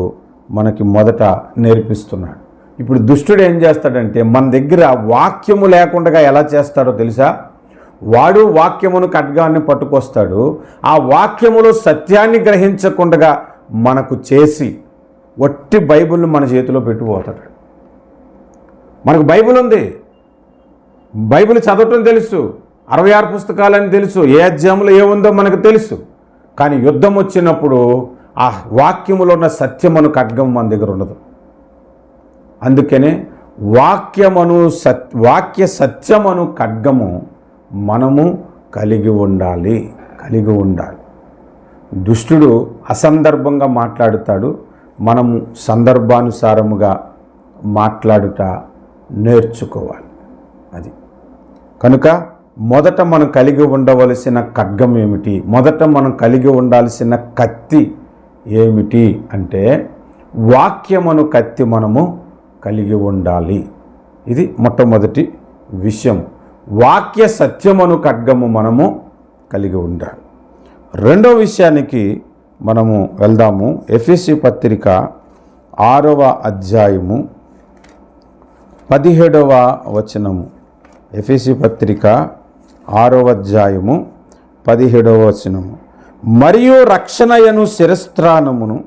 మనకి మొదట నేర్పిస్తున్నాడు. ఇప్పుడు దుష్టుడు ఏం చేస్తాడంటే, మన దగ్గర వాక్యము లేకుండా ఎలా చేస్తాడో తెలుసా? వాడు వాక్యమును ఖడ్గాన్ని పట్టుకొస్తాడు, ఆ వాక్యములో సత్యాన్ని గ్రహించకుండా మనకు చేసి ఒట్టి బైబిల్ను మన చేతిలో పెట్టిపోతాడు. మనకు బైబిల్ ఉంది, బైబిల్ చదవటం తెలుసు, 66 పుస్తకాలని తెలుసు, ఏ అధ్యాయంలో ఏముందో మనకు తెలుసు. కానీ యుద్ధం వచ్చినప్పుడు ఆ వాక్యములో ఉన్న సత్యమును ఖడ్గం మన దగ్గర ఉండదు. అందుకనే వాక్య సత్యమును ఖడ్గము మనము కలిగి ఉండాలి. దుష్టుడు అసందర్భంగా మాట్లాడుతాడు, మనము సందర్భానుసారముగా మాట్లాడుట నేర్చుకోవాలి. అది కనుక మొదట మనం కలిగి ఉండవలసిన ఖడ్గం ఏమిటి, మొదట మనం కలిగి ఉండాల్సిన కత్తి ఏమిటి అంటే వాక్యమును కత్తి మనము కలిగి ఉండాలి. ఇది మొట్టమొదటి విషయం. వాక్య సత్యమును ఖడ్గము మనము కలిగి ఉండాలి. రెండో విషయానికి మనము వెళ్దాము. ఎఫెసీ పత్రిక 6వ అధ్యాయము 17వ వచనము. ఎఫెసీ పత్రిక 6వ అధ్యాయము 17వ వచనము. మరియు రక్షణయను శిరస్త్రాణమును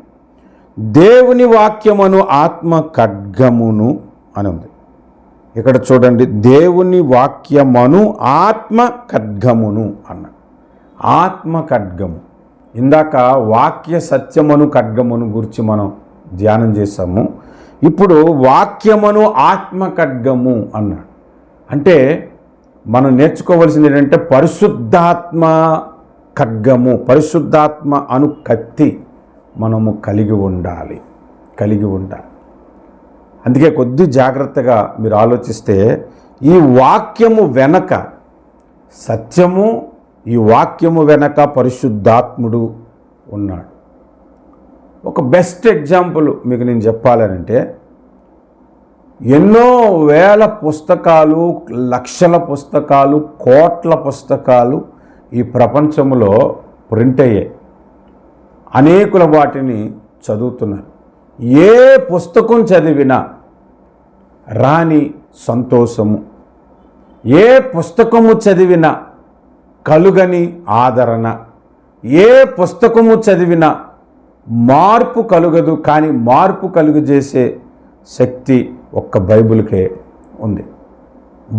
దేవుని వాక్యమును ఆత్మ ఖడ్గమును అని ఉంది. ఇక్కడ చూడండి, దేవుని వాక్యమును ఆత్మ ఖడ్గమును అన్న. ఆత్మ ఖడ్గము. ఇందాక వాక్య సత్యమును ఖడ్గమును గురించి మనం ధ్యానం చేసాము. ఇప్పుడు వాక్యమును ఆత్మ ఖడ్గము అన్నాడు. అంటే మనం నేర్చుకోవాల్సింది ఏంటంటే పరిశుద్ధాత్మ ఖడ్గము, పరిశుద్ధాత్మ అను కత్తి మనము కలిగి ఉండాలి. అందుకే కొద్ది జాగ్రత్తగా మీరు ఆలోచిస్తే ఈ వాక్యము వెనక సత్యము, ఈ వాక్యము వెనక పరిశుద్ధాత్ముడు ఉన్నాడు. ఒక బెస్ట్ ఎగ్జాంపుల్ మీకు నేను చెప్పాలనంటే, ఎన్నో వేల పుస్తకాలు, లక్షల పుస్తకాలు, కోట్ల పుస్తకాలు ఈ ప్రపంచంలో ప్రింట్ అయ్యాయి. అనేకుల వాటిని చదువుతున్నారు. ఏ పుస్తకం చదివినా రాని సంతోషము, ఏ పుస్తకము చదివినా కలుగని ఆదరణ, ఏ పుస్తకము చదివినా మార్పు కలుగదు. కానీ మార్పు కలుగజేసే శక్తి ఒక్క బైబిల్కే ఉంది.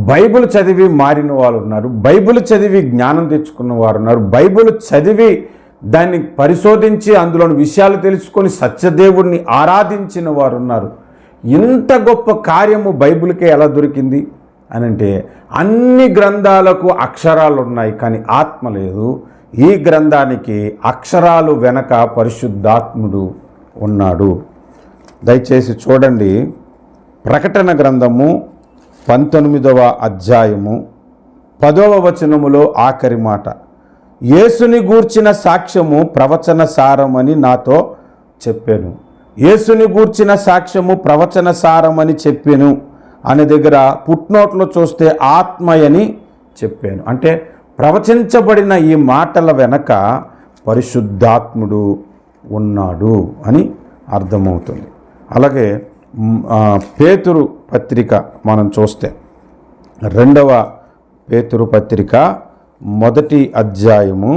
బైబిల్ చదివి మారిన వాళ్ళు ఉన్నారు, బైబిల్ చదివి జ్ఞానం తెచ్చుకున్న వారు ఉన్నారు, బైబిల్ చదివి దాన్ని పరిశోధించి అందులోని విషయాలు తెలుసుకొని సత్యదేవుడిని ఆరాధించిన వారు ఉన్నారు. ఇంత గొప్ప కార్యము బైబిల్కే ఎలా దొరికింది అని అంటే, అన్ని గ్రంథాలకు అక్షరాలు ఉన్నాయి కానీ ఆత్మ లేదు. ఈ గ్రంథానికి అక్షరాలు వెనక పరిశుద్ధాత్ముడు ఉన్నాడు. దయచేసి చూడండి, ప్రకటన గ్రంథము 19వ అధ్యాయము 10వ వచనములో ఆఖరి మాట, యేసుని గూర్చిన సాక్ష్యము ప్రవచన సారమని నాతో చెప్పాను. యేసుని గూర్చిన సాక్ష్యము ప్రవచన సారమని చెప్పాను అనే దగ్గర పుట్నోట్లో చూస్తే ఆత్మయని చెప్పాను. అంటే ప్రవచించబడిన ఈ మాటల వెనక పరిశుద్ధాత్ముడు ఉన్నాడు అని అర్థమవుతుంది. అలాగే పేతురు పత్రిక మనం చూస్తే 2వ పేతురు పత్రిక 1వ అధ్యాయము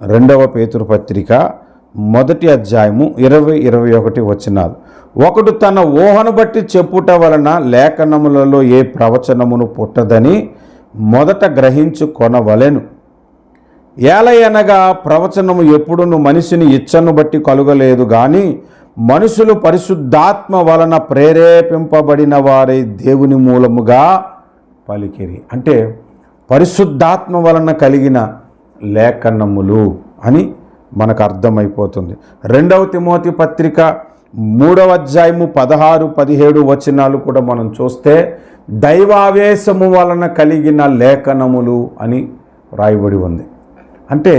2వ పేతురు పత్రిక 1వ అధ్యాయము 20-21 వచనాలు. ఒకడు తన ఊహను బట్టి చెప్పుట వలన లేఖనములలో ఏ ప్రవచనమును పుట్టదని మొదట గ్రహించుకొనవలెను. ఏలయనగా ప్రవచనము ఎప్పుడును మనిషిని ఇచ్చను బట్టి కలుగలేదు గాని మనుషులు పరిశుద్ధాత్మ వలన ప్రేరేపింపబడిన వారై దేవుని మూలముగా పలికిరి. అంటే పరిశుద్ధాత్మ వలన కలిగిన లేఖనములు అని మనకు అర్థమైపోతుంది. 2వ తిమోతి పత్రిక 3వ అధ్యాయము 16-17 వచనాలు కూడా మనం చూస్తే దైవావేశము వలన కలిగిన లేఖనములు అని రాయబడి ఉంది. అంటే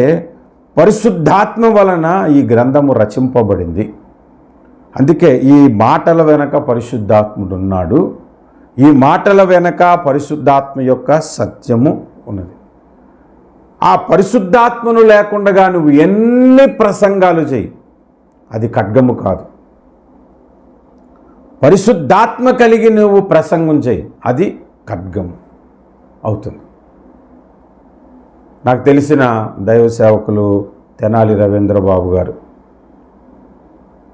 పరిశుద్ధాత్మ వలన ఈ గ్రంథము రచింపబడింది. అందుకే ఈ మాటల వెనక పరిశుద్ధాత్ముడు ఉన్నాడు. ఈ మాటల వెనక పరిశుద్ధాత్మ యొక్క సత్యము ఉన్నది. ఆ పరిశుద్ధాత్మను లేకుండా నువ్వు ఎన్ని ప్రసంగాలు చేయి, అది ఖడ్గము కాదు. పరిశుద్ధాత్మ కలిగి నువ్వు ప్రసంగం చేయి, అది ఖడ్గము అవుతుంది. నాకు తెలిసిన దైవ సేవకులు తెనాలి రవీంద్రబాబు గారు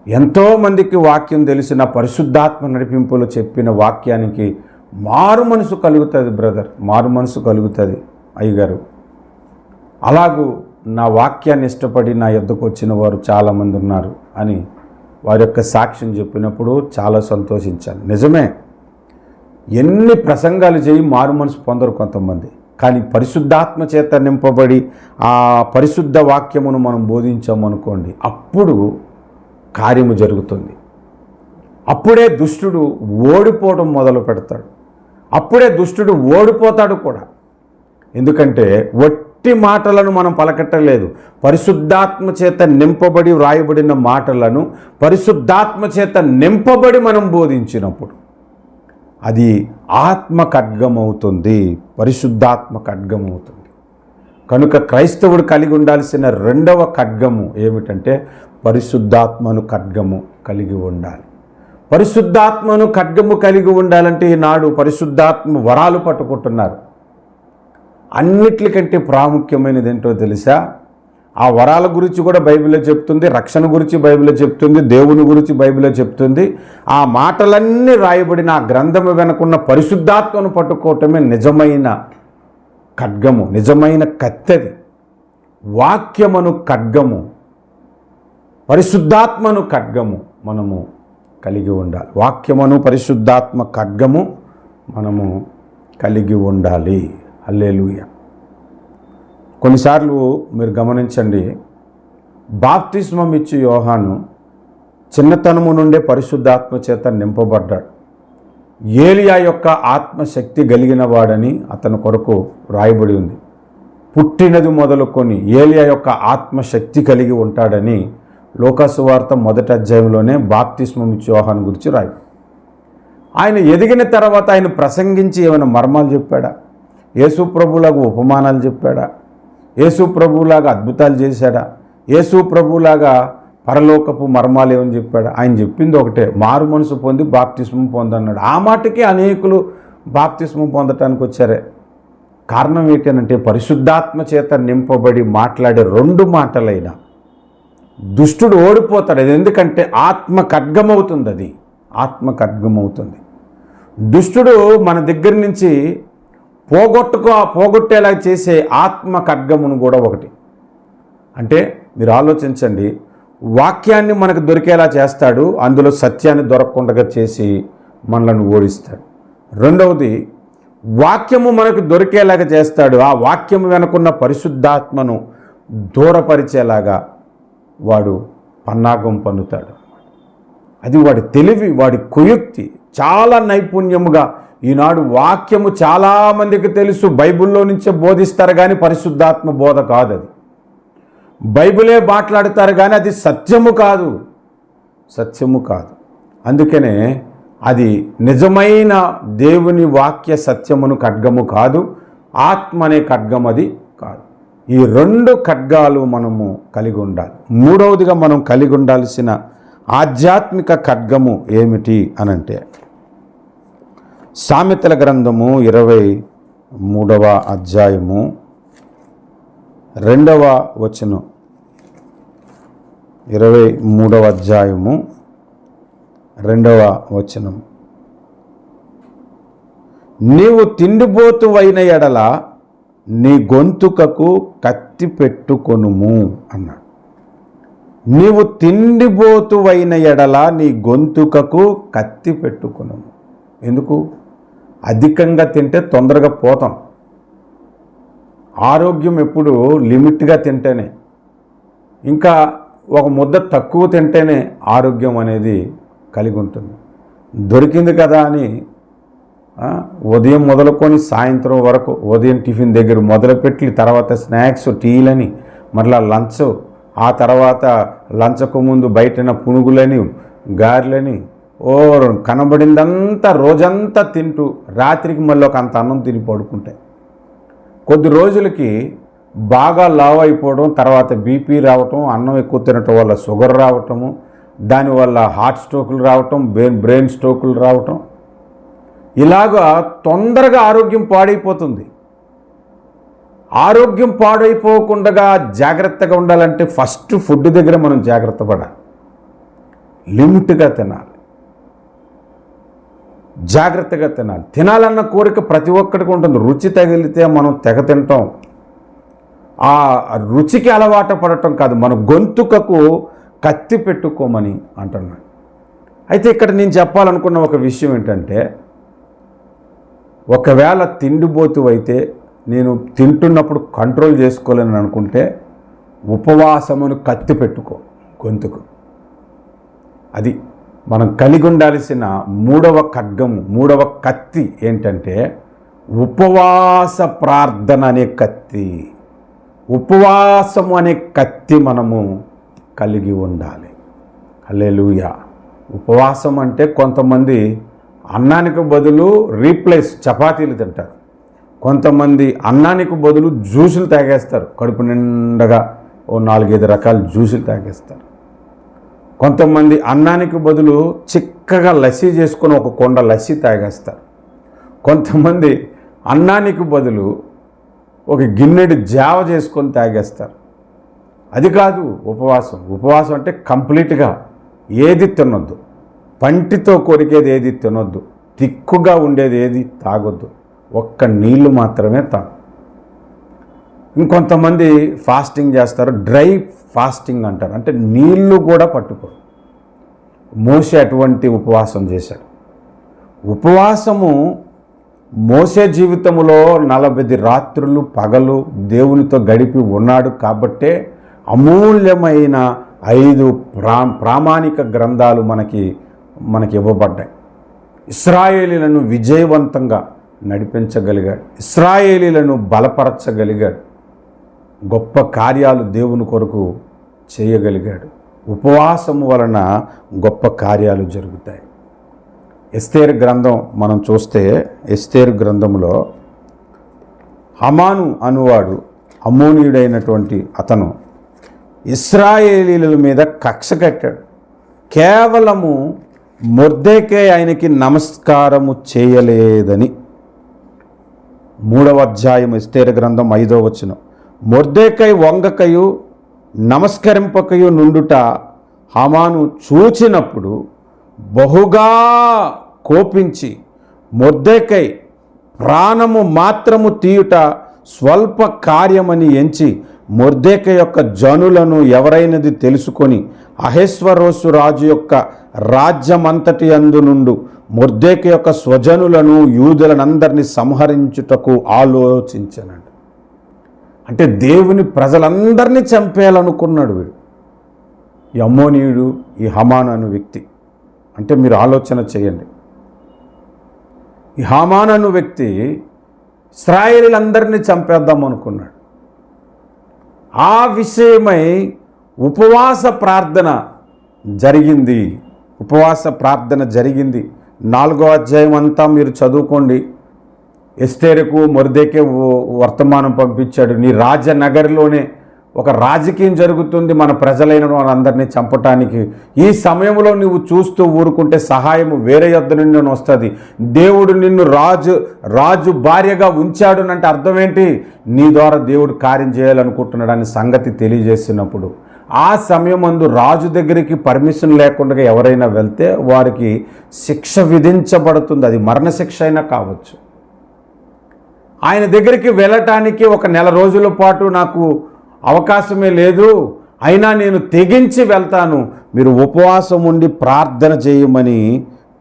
ఎంతోమందికి వాక్యం తెలిసిన పరిశుద్ధాత్మ నడిపింపులు చెప్పిన వాక్యానికి మారు మనసు కలుగుతుంది. బ్రదర్, మారు మనసు కలుగుతుంది అయ్యగారు. అలాగూ నా వాక్యాన్ని ఇష్టపడి నా యొద్దకు వచ్చిన వారు చాలామంది ఉన్నారు అని వారి యొక్క సాక్ష్యం చెప్పినప్పుడు చాలా సంతోషించాను. నిజమే, ఎన్ని ప్రసంగాలు చేయి మారు మనసు పొందరు కొంతమంది. కానీ పరిశుద్ధాత్మ చేత నింపబడి ఆ పరిశుద్ధ వాక్యమును మనం బోధించామనుకోండి, అప్పుడు కార్యము జరుగుతుంది. అప్పుడే దుష్టుడు ఓడిపోవడం మొదలు పెడతాడు. అప్పుడే దుష్టుడు ఓడిపోతాడు కూడా. ఎందుకంటే వట్టి మాటలను మనం పలకట్టలేదు, పరిశుద్ధాత్మ చేత నింపబడి వ్రాయబడిన మాటలను పరిశుద్ధాత్మ చేత నింపబడి మనం బోధించినప్పుడు అది ఆత్మ ఖడ్గమవుతుంది, పరిశుద్ధాత్మ ఖడ్గమవుతుంది. కనుక క్రైస్తవుడు కలిగి ఉండాల్సిన రెండవ ఖడ్గము ఏమిటంటే పరిశుద్ధాత్మను ఖడ్గము కలిగి ఉండాలి. పరిశుద్ధాత్మను ఖడ్గము కలిగి ఉండాలంటే ఈనాడు పరిశుద్ధాత్మ వరాలు పట్టుకుంటున్నారు. అన్నిటికంటే ప్రాముఖ్యమైనది ఏంటో తెలుసా? ఆ వరాల గురించి కూడా బైబిల్లో చెప్తుంది, రక్షణ గురించి బైబిల్లో చెప్తుంది, దేవుని గురించి బైబిల్లో చెప్తుంది. ఆ మాటలన్నీ రాయబడిన ఆ గ్రంథము వెనుకున్న పరిశుద్ధాత్మను పట్టుకోవటమే నిజమైన ఖడ్గము, నిజమైన కత్తెది. వాక్యమును ఖడ్గము, పరిశుద్ధాత్మను ఖడ్గము మనము కలిగి ఉండాలి. వాక్యమును పరిశుద్ధాత్మ ఖడ్గము మనము కలిగి ఉండాలి. హల్లెలూయా. కొన్నిసార్లు మీరు గమనించండి, బాప్తిస్మం ఇచ్చి యోహాను చిన్నతనము నుండే పరిశుద్ధాత్మ చేత నింపబడ్డాడు. ఏలియా యొక్క ఆత్మశక్తి కలిగిన వాడని అతని కొరకు రాయబడి ఉంది. పుట్టినది మొదలుకొని ఏలియా యొక్క ఆత్మశక్తి కలిగి ఉంటాడని లూకాసు వార్త 1వ అధ్యాయంలోనే బాప్తిస్మం ఇచ్చి యోహాను గురించి రాయి. ఆయన ఎదిగిన తర్వాత ఆయన ప్రసంగించి ఏమైనా మర్మాలు చెప్పాడా? యేసు ప్రభువులాగా ఉపమానాలు చెప్పాడా? యేసు ప్రభువులాగా అద్భుతాలు చేశాడా? యేసు ప్రభువులాగా పరలోకపు మర్మాలు ఏమని చెప్పాడా? ఆయన చెప్పింది ఒకటే, మారు మనసు పొంది బాప్తిస్మం పొందన్నాడు. ఆ మాటకి అనేకులు బాప్తిస్మం పొందటానికి వచ్చారే. కారణం ఏంటంటే పరిశుద్ధాత్మ చేత నింపబడి మాట్లాడే రెండు మాటలైనా దుష్టుడు ఓడిపోతాడు. అది ఎందుకంటే ఆత్మ ఖడ్గమవుతుంది, అది ఆత్మ ఖడ్గమవుతుంది. దుష్టుడు మన దగ్గర నుంచి పోగొట్టేలా చేసే ఆత్మ ఖడ్గమును కూడా ఒకటి. అంటే మీరు ఆలోచించండి, వాక్యాన్ని మనకు దొరికేలా చేస్తాడు, అందులో సత్యాన్ని దొరకకుండా చేసి మనలను ఓడిస్తాడు. రెండవది, వాక్యము మనకు దొరికేలాగా చేస్తాడు, ఆ వాక్యము వెనుకున్న పరిశుద్ధాత్మను దూరపరిచేలాగా వాడు పన్నాగం పన్నుతాడు. అది వాడి తెలివి, వాడి కుయుక్తి. చాలా నైపుణ్యముగా ఈనాడు వాక్యము చాలామందికి తెలుసు, బైబిల్లో నుంచే బోధిస్తారు కానీ పరిశుద్ధాత్మ బోధ కాదు. అది బైబిలే మాట్లాడతారు కానీ అది సత్యము కాదు, సత్యము కాదు. అందుకనే అది నిజమైన దేవుని వాక్య సత్యమును ఖడ్గము కాదు, ఆత్మ అనే ఖడ్గం అది కాదు. ఈ రెండు ఖడ్గాలు మనము కలిగి ఉండాలి. మూడవదిగా మనం కలిగి ఉండాల్సిన ఆధ్యాత్మిక ఖడ్గము ఏమిటి అనంటే సామెతల గ్రంథము 23వ అధ్యాయము 2వ వచనం. 23వ అధ్యాయము 2వ వచనం. నీవు తిండిబోతువైన ఎడల నీ గొంతుకకు కత్తి పెట్టుకొనుము అన్నాడు. నీవు తిండిబోతువైన ఎడల నీ గొంతుకకు కత్తి పెట్టుకొనుము. ఎందుకు? అధికంగా తింటే తొందరగా పోతాం. ఆరోగ్యం ఎప్పుడు లిమిట్గా తింటేనే, ఇంకా ఒక ముద్ద తక్కువ తింటేనే ఆరోగ్యం అనేది కలిగి ఉంటుంది. దొరికింది కదా అని ఉదయం మొదలుకొని సాయంత్రం వరకు, ఉదయం టిఫిన్ దగ్గర మొదలుపెట్టి తర్వాత స్నాక్స్, టీలని, మరలా లంచ్, ఆ తర్వాత లంచ్కు ముందు బయటన పునుగులని, గారెలని, కనబడిందంతా రోజంతా తింటూ రాత్రికి మళ్ళీ ఒక అంత అన్నం తిని పడుకుంటాయి. కొద్ది రోజులకి బాగా లావ్ అయిపోవడం, తర్వాత బీపీ రావటం, అన్నం ఎక్కువ తినటం వల్ల షుగర్ రావటము, దానివల్ల హార్ట్ స్ట్రోకులు రావటం, బ్రెయిన్ స్ట్రోకులు రావటం, ఇలాగా తొందరగా ఆరోగ్యం పాడైపోతుంది. ఆరోగ్యం పాడైపోకుండా జాగ్రత్తగా ఉండాలంటే ఫస్ట్ ఫుడ్ దగ్గర మనం జాగ్రత్త పడాలి. లిమిట్గా తినాలి, జాగ్రత్తగా తినాలి. తినాలన్న కోరిక ప్రతి ఒక్కరికి ఉంటుంది. రుచి తగిలితే మనం తెగ తింటాం. ఆ రుచికి అలవాటు పడటం కాదు, మన గొంతుకకు కత్తి పెట్టుకోమని అంటున్నాడు. అయితే ఇక్కడ నేను చెప్పాలనుకున్న ఒక విషయం ఏంటంటే, ఒకవేళ తిండిబోతు అయితే నేను తింటున్నప్పుడు కంట్రోల్ చేసుకోలేని అనుకుంటే ఉపవాసమును కత్తి పెట్టుకో గొంతుకు. అది మనం కలిగి ఉండాల్సిన మూడవ ఖడ్గము, మూడవ కత్తి ఏంటంటే ఉపవాస ప్రార్థన అనే కత్తి. ఉపవాసము అనే కత్తి మనము కలిగి ఉండాలి. హల్లెలూయా. ఉపవాసం అంటే కొంతమంది అన్నానికి బదులు రీప్లేస్ చపాతీలు తింటారు. కొంతమంది అన్నానికి బదులు జ్యూసులు తాగేస్తారు. కడుపు నిండగా ఓ 4-5 రకాల జ్యూసులు తాగేస్తారు. కొంతమంది అన్నానికి బదులు చిక్కగా లస్సీ చేసుకొని ఒక కొండ లస్సీ తాగేస్తారు. కొంతమంది అన్నానికి బదులు ఒక గిన్నెడు జావ చేసుకొని తాగేస్తారు. అది కాదు ఉపవాసం. ఉపవాసం అంటే కంప్లీట్గా ఏది తినొద్దు, పంటితో కొరికేది ఏది తినొద్దు, తిక్కుగా ఉండేది ఏది తాగొద్దు, ఒక్క నీళ్లు మాత్రమే తాగు. ఇంకొంతమంది ఫాస్టింగ్ చేస్తారు, డ్రై ఫాస్టింగ్ అంటారు, అంటే నీళ్లు కూడా పట్టుకోరు. మోషే అటువంటి ఉపవాసం చేశాడు. ఉపవాసము మోషే జీవితంలో 40 రాత్రులు పగలు దేవునితో గడిపి ఉన్నాడు కాబట్టే అమూల్యమైన 5 ప్రామాణిక గ్రంథాలు మనకి ఇవ్వబడ్డాయి. ఇశ్రాయేలీలను విజయవంతంగా నడిపించగలిగాడు, ఇశ్రాయేలీలను బలపరచగలిగాడు, గొప్ప కార్యాలు దేవుని కొరకు చేయగలిగాడు. ఉపవాసము వలన గొప్ప కార్యాలు జరుగుతాయి. ఎస్తేరు గ్రంథం మనం చూస్తే, ఎస్తేరు గ్రంథంలో హమాను అనువాడు, అమ్మోనీయుడైనటువంటి అతను ఇశ్రాయేలీల మీద కక్ష కట్టాడు. కేవలము మొర్దెకై ఆయనకి నమస్కారము చేయలేదని. 3వ అధ్యాయం ఎస్తేరు గ్రంథం 5వ వచనం. మొర్దెకై వంగకయు నమస్కరింపకయు నుండుట హామాను చూచినప్పుడు బహుగా కోపించి మొర్దెకై ప్రాణము మాత్రము తీయుట స్వల్ప కార్యమని ఎంచి మొర్దెకై యొక్క జనులను ఎవరైనది తెలుసుకొని అహెస్వరోసు రాజు యొక్క రాజ్యమంతటి యందు నుండు మొర్దెకై యొక్క స్వజనులను యూదులనందరినీ సంహరించుటకు ఆలోచించాడు. అంటే దేవుని ప్రజలందరినీ చంపేయాలనుకున్నాడు వీడు, ఈ అమ్మోనీయుడు, ఈ హమాను అను వ్యక్తి. అంటే మీరు ఆలోచన చేయండి, ఈ హామాను అను వ్యక్తి ఇశ్రాయేలీలందరినీ చంపేద్దాం అనుకున్నాడు. ఆ విషయమై ఉపవాస ప్రార్థన జరిగింది. ఉపవాస ప్రార్థన జరిగింది. 4వ అధ్యాయం అంతా మీరు చదువుకోండి. ఎస్తేరుకు మొర్దెకై వర్తమానం పంపించాడు, నీ రాజనగరిలోనే ఒక రాజకీయం జరుగుతుంది, మన ప్రజలైన వాళ్ళందరినీ చంపటానికి. ఈ సమయంలో నువ్వు చూస్తూ ఊరుకుంటే సహాయము వేరే యొద్ద నుండి వస్తుంది. దేవుడు నిన్ను రాజు భార్యగా ఉంచాడు అంటే అర్థం ఏంటి? నీ ద్వారా దేవుడు కార్యం చేయాలనుకుంటున్నాడు అనే సంగతి తెలియజేసినప్పుడు ఆ సమయమందు రాజు దగ్గరికి పర్మిషన్ లేకుండా ఎవరైనా వెళ్తే వారికి శిక్ష విధించబడుతుంది. అది మరణశిక్ష అయినా కావచ్చు. ఆయన దగ్గరికి వెళ్ళటానికి 1 నెల రోజుల పాటు నాకు అవకాశమే లేదు, అయినా నేను తెగించి వెళ్తాను, మీరు ఉపవాసం ఉండి ప్రార్థన చేయమని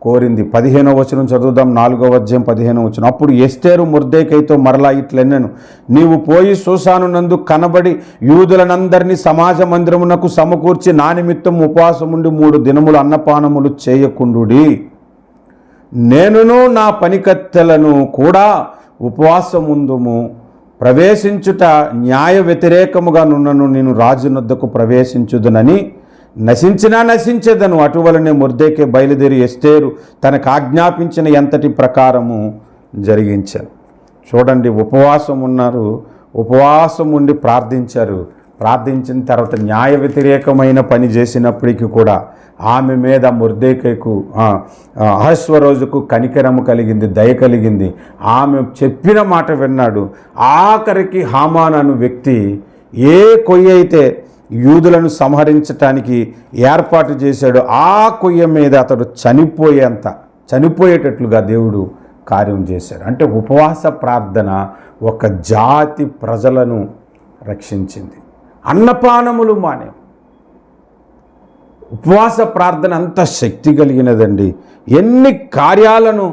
కోరింది. 15వ వచనం చదువుదాం. 4వ అధ్యాయం 15వ వచనం. అప్పుడు ఎస్తేరు మొర్దెకైతో మరలా ఇట్లనెను, నీవు పోయి షూషాను నందు కనబడి యూదులనందరినీ సమాజ మందిరమునకు సమకూర్చి నా నిమిత్తం ఉపవాసం ఉండి 3 దినములు అన్నపానములు చేయకుండుడి. నేనును నా పనికత్తెలను కూడా ఉపవాసముందుము. ప్రవేశించుట న్యాయ వ్యతిరేకముగా నున్నను నేను రాజునొద్దకు ప్రవేశించుదునని నశించినా నశించేదను. అటువలనే మొర్దెకై బయలుదేరి ఎస్తేరు తనకు ఆజ్ఞాపించిన ఎంతటి ప్రకారము జరిగించారు. చూడండి, ఉపవాసం ఉన్నారు, ఉపవాసం ఉండి ప్రార్థించారు. ప్రార్థించిన తర్వాత న్యాయ వ్యతిరేకమైన పని చేసినప్పటికీ కూడా ఆమె మీద మొర్దెకైకు అహస్వరోజుకు కనికరము కలిగింది, దయ కలిగింది. ఆమె చెప్పిన మాట విన్నాడు. ఆఖరికి హామాను అను వ్యక్తి ఏ కొయ్య అయితే యూదులను సంహరించటానికి ఏర్పాటు చేశాడో ఆ కొయ్య మీద అతడు చనిపోయేటట్లుగా దేవుడు కార్యం చేశాడు. అంటే ఉపవాస ప్రార్థన ఒక జాతి ప్రజలను రక్షించింది. అన్నపానములు మానే ఉపవాస ప్రార్థన అంత శక్తి కలిగినదండి. ఎన్ని కార్యాలను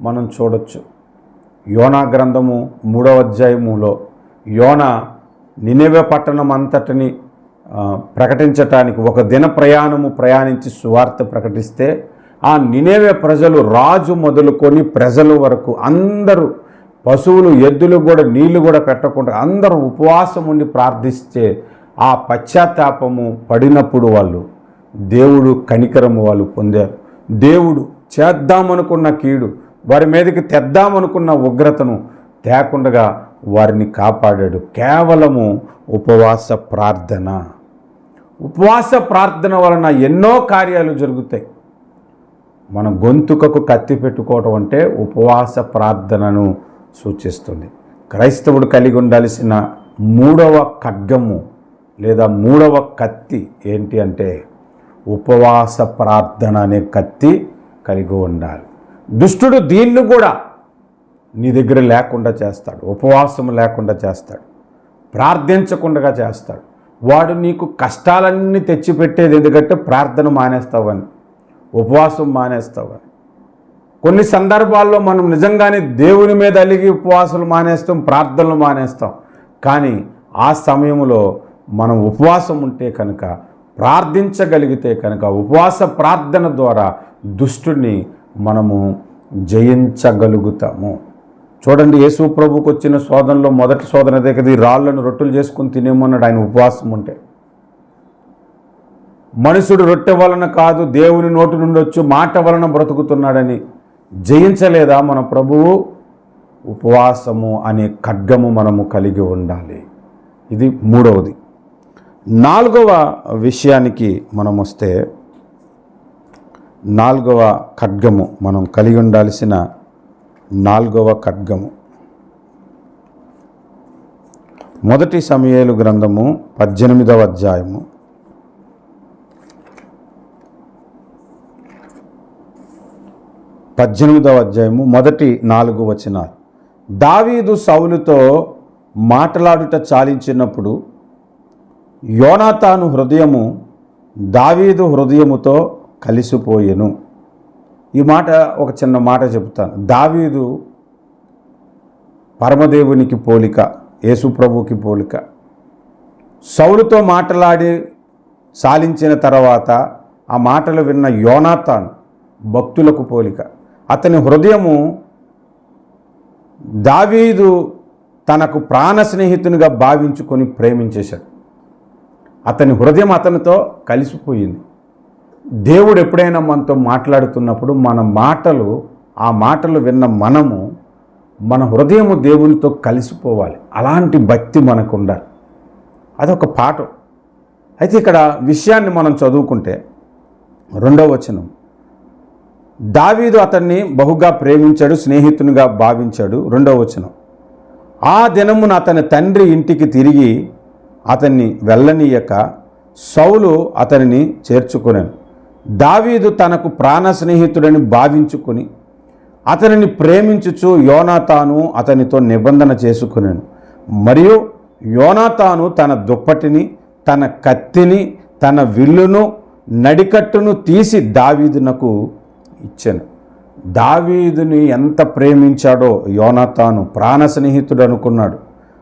మనం చూడొచ్చు. యోనా గ్రంథము 3వ అధ్యాయములో యోనా నినెవె పట్టణం అంతటిని ప్రకటించటానికి 1 దిన ప్రయాణించి సువార్త ప్రకటిస్తే ఆ నినేవే ప్రజలు, రాజు మొదలుకొని ప్రజల వరకు అందరూ, పశువులు ఎద్దులు కూడా నీళ్లు కూడా పెట్టకుండా అందరూ ఉపవాసం ఉండి ప్రార్థిస్తే ఆ పశ్చాత్తాపము పడినప్పుడు వాళ్ళు దేవుడు కనికరము వాళ్ళు పొందారు. దేవుడు చేద్దామనుకున్న కీడు, వారి మీదకి తెద్దామనుకున్న ఉగ్రతను తేకుండగా వారిని కాపాడాడు. కేవలము ఉపవాస ప్రార్థన. ఉపవాస ప్రార్థన వలన ఎన్నో కార్యాలు జరుగుతాయి. మన గొంతుకకు కత్తి పెట్టుకోవటం అంటే ఉపవాస ప్రార్థనను సూచిస్తుంది. క్రైస్తవుడు కలిగి ఉండాల్సిన మూడవ ఖడ్గము లేదా మూడవ కత్తి ఏంటి అంటే ఉపవాస ప్రార్థన అనే కత్తి కలిగి ఉండాలి. దుష్టుడు దీన్ని కూడా నీ దగ్గర లేకుండా చేస్తాడు, ఉపవాసం లేకుండా చేస్తాడు, ప్రార్థించకుండా చేస్తాడు. వాడు నీకు కష్టాలన్నీ తెచ్చిపెట్టేది ఎందుకంటే ప్రార్థన మానేస్తావని, ఉపవాసం మానేస్తావని. కొన్ని సందర్భాల్లో మనం నిజంగానే దేవుని మీద అలిగి ఉపవాసాలు మానేస్తాం, ప్రార్థనలు మానేస్తాం. కానీ ఆ సమయంలో మనం ఉపవాసం ఉంటే కనుక, ప్రార్థించగలిగితే కనుక, ఉపవాస ప్రార్థన ద్వారా దుష్టుని మనము జయించగలుగుతాము. చూడండి, యేసు ప్రభుకు వచ్చిన శోధనలో మొదటి శోధన దగ్గర ఈ రాళ్లను రొట్టెలు చేసుకుని తినేమన్నాడు ఆయన ఉపవాసం ఉంటే. మనుషుడు రొట్టె వలన కాదు దేవుని నోటి నుండి వచ్చి మాట వలన బ్రతుకుతున్నాడని జయించలేదా మన ప్రభువు? ఉపవాసము అనే ఖడ్గము మనము కలిగి ఉండాలి. ఇది మూడవది. నాలుగవ విషయానికి మనం వస్తే, నాలుగవ ఖడ్గము మనం కలిగి ఉండాల్సిన నాలుగవ ఖడ్గము మొదటి సమూయేలు గ్రంథము 18వ అధ్యాయము 18వ అధ్యాయము మొదటి 4 వచనాలు. దావీదు సౌలుతో మాట్లాడుట చాలించినప్పుడు యోనాతాను హృదయము దావీదు హృదయముతో కలిసిపోయెను. ఈ మాట ఒక చిన్న మాట చెప్తాను. దావీదు పరమదేవునికి పోలిక, యేసు ప్రభువుకి పోలిక. సౌలుతో మాట్లాడి సాలించిన తర్వాత ఆ మాటలు విన్న యోనాతాను భక్తులకు పోలిక. అతని హృదయము దావీదు తనకు ప్రాణ స్నేహితునిగా భావించుకొని ప్రేమించేశాడు. అతని హృదయం అతనితో కలిసిపోయింది. దేవుడు ఎప్పుడైనా మనతో మాట్లాడుతున్నప్పుడు ఆ మాటలు విన్న మనము, మన హృదయము దేవునితో కలిసిపోవాలి. అలాంటి భక్తి మనకు ఉండాలి. అదొక పాఠం. అయితే ఇక్కడ విషయాన్ని మనం చదువుకుంటే 2వ వచనం, దావీదు అతన్ని బహుగా ప్రేమించాడు, స్నేహితునిగా భావించాడు. 2వ వచనం, ఆ దినమున అతని తండ్రి ఇంటికి తిరిగి అతన్ని వెళ్ళనీయక సౌలు అతనిని చేర్చుకొనెను. దావీదు తనకు ప్రాణ స్నేహితుడని భావించుకుని అతనిని ప్రేమించుచు యోనాతాను అతనితో నిబంధన చేసుకునేను. మరియు యోనాతాను తన దుప్పటిని, తన కత్తిని, తన విల్లును, నడికట్టును తీసి దావీదునకు ఇచ్చాను. దావీదుని ఎంత ప్రేమించాడో యోనాతాను, ప్రాణ స్నేహితుడు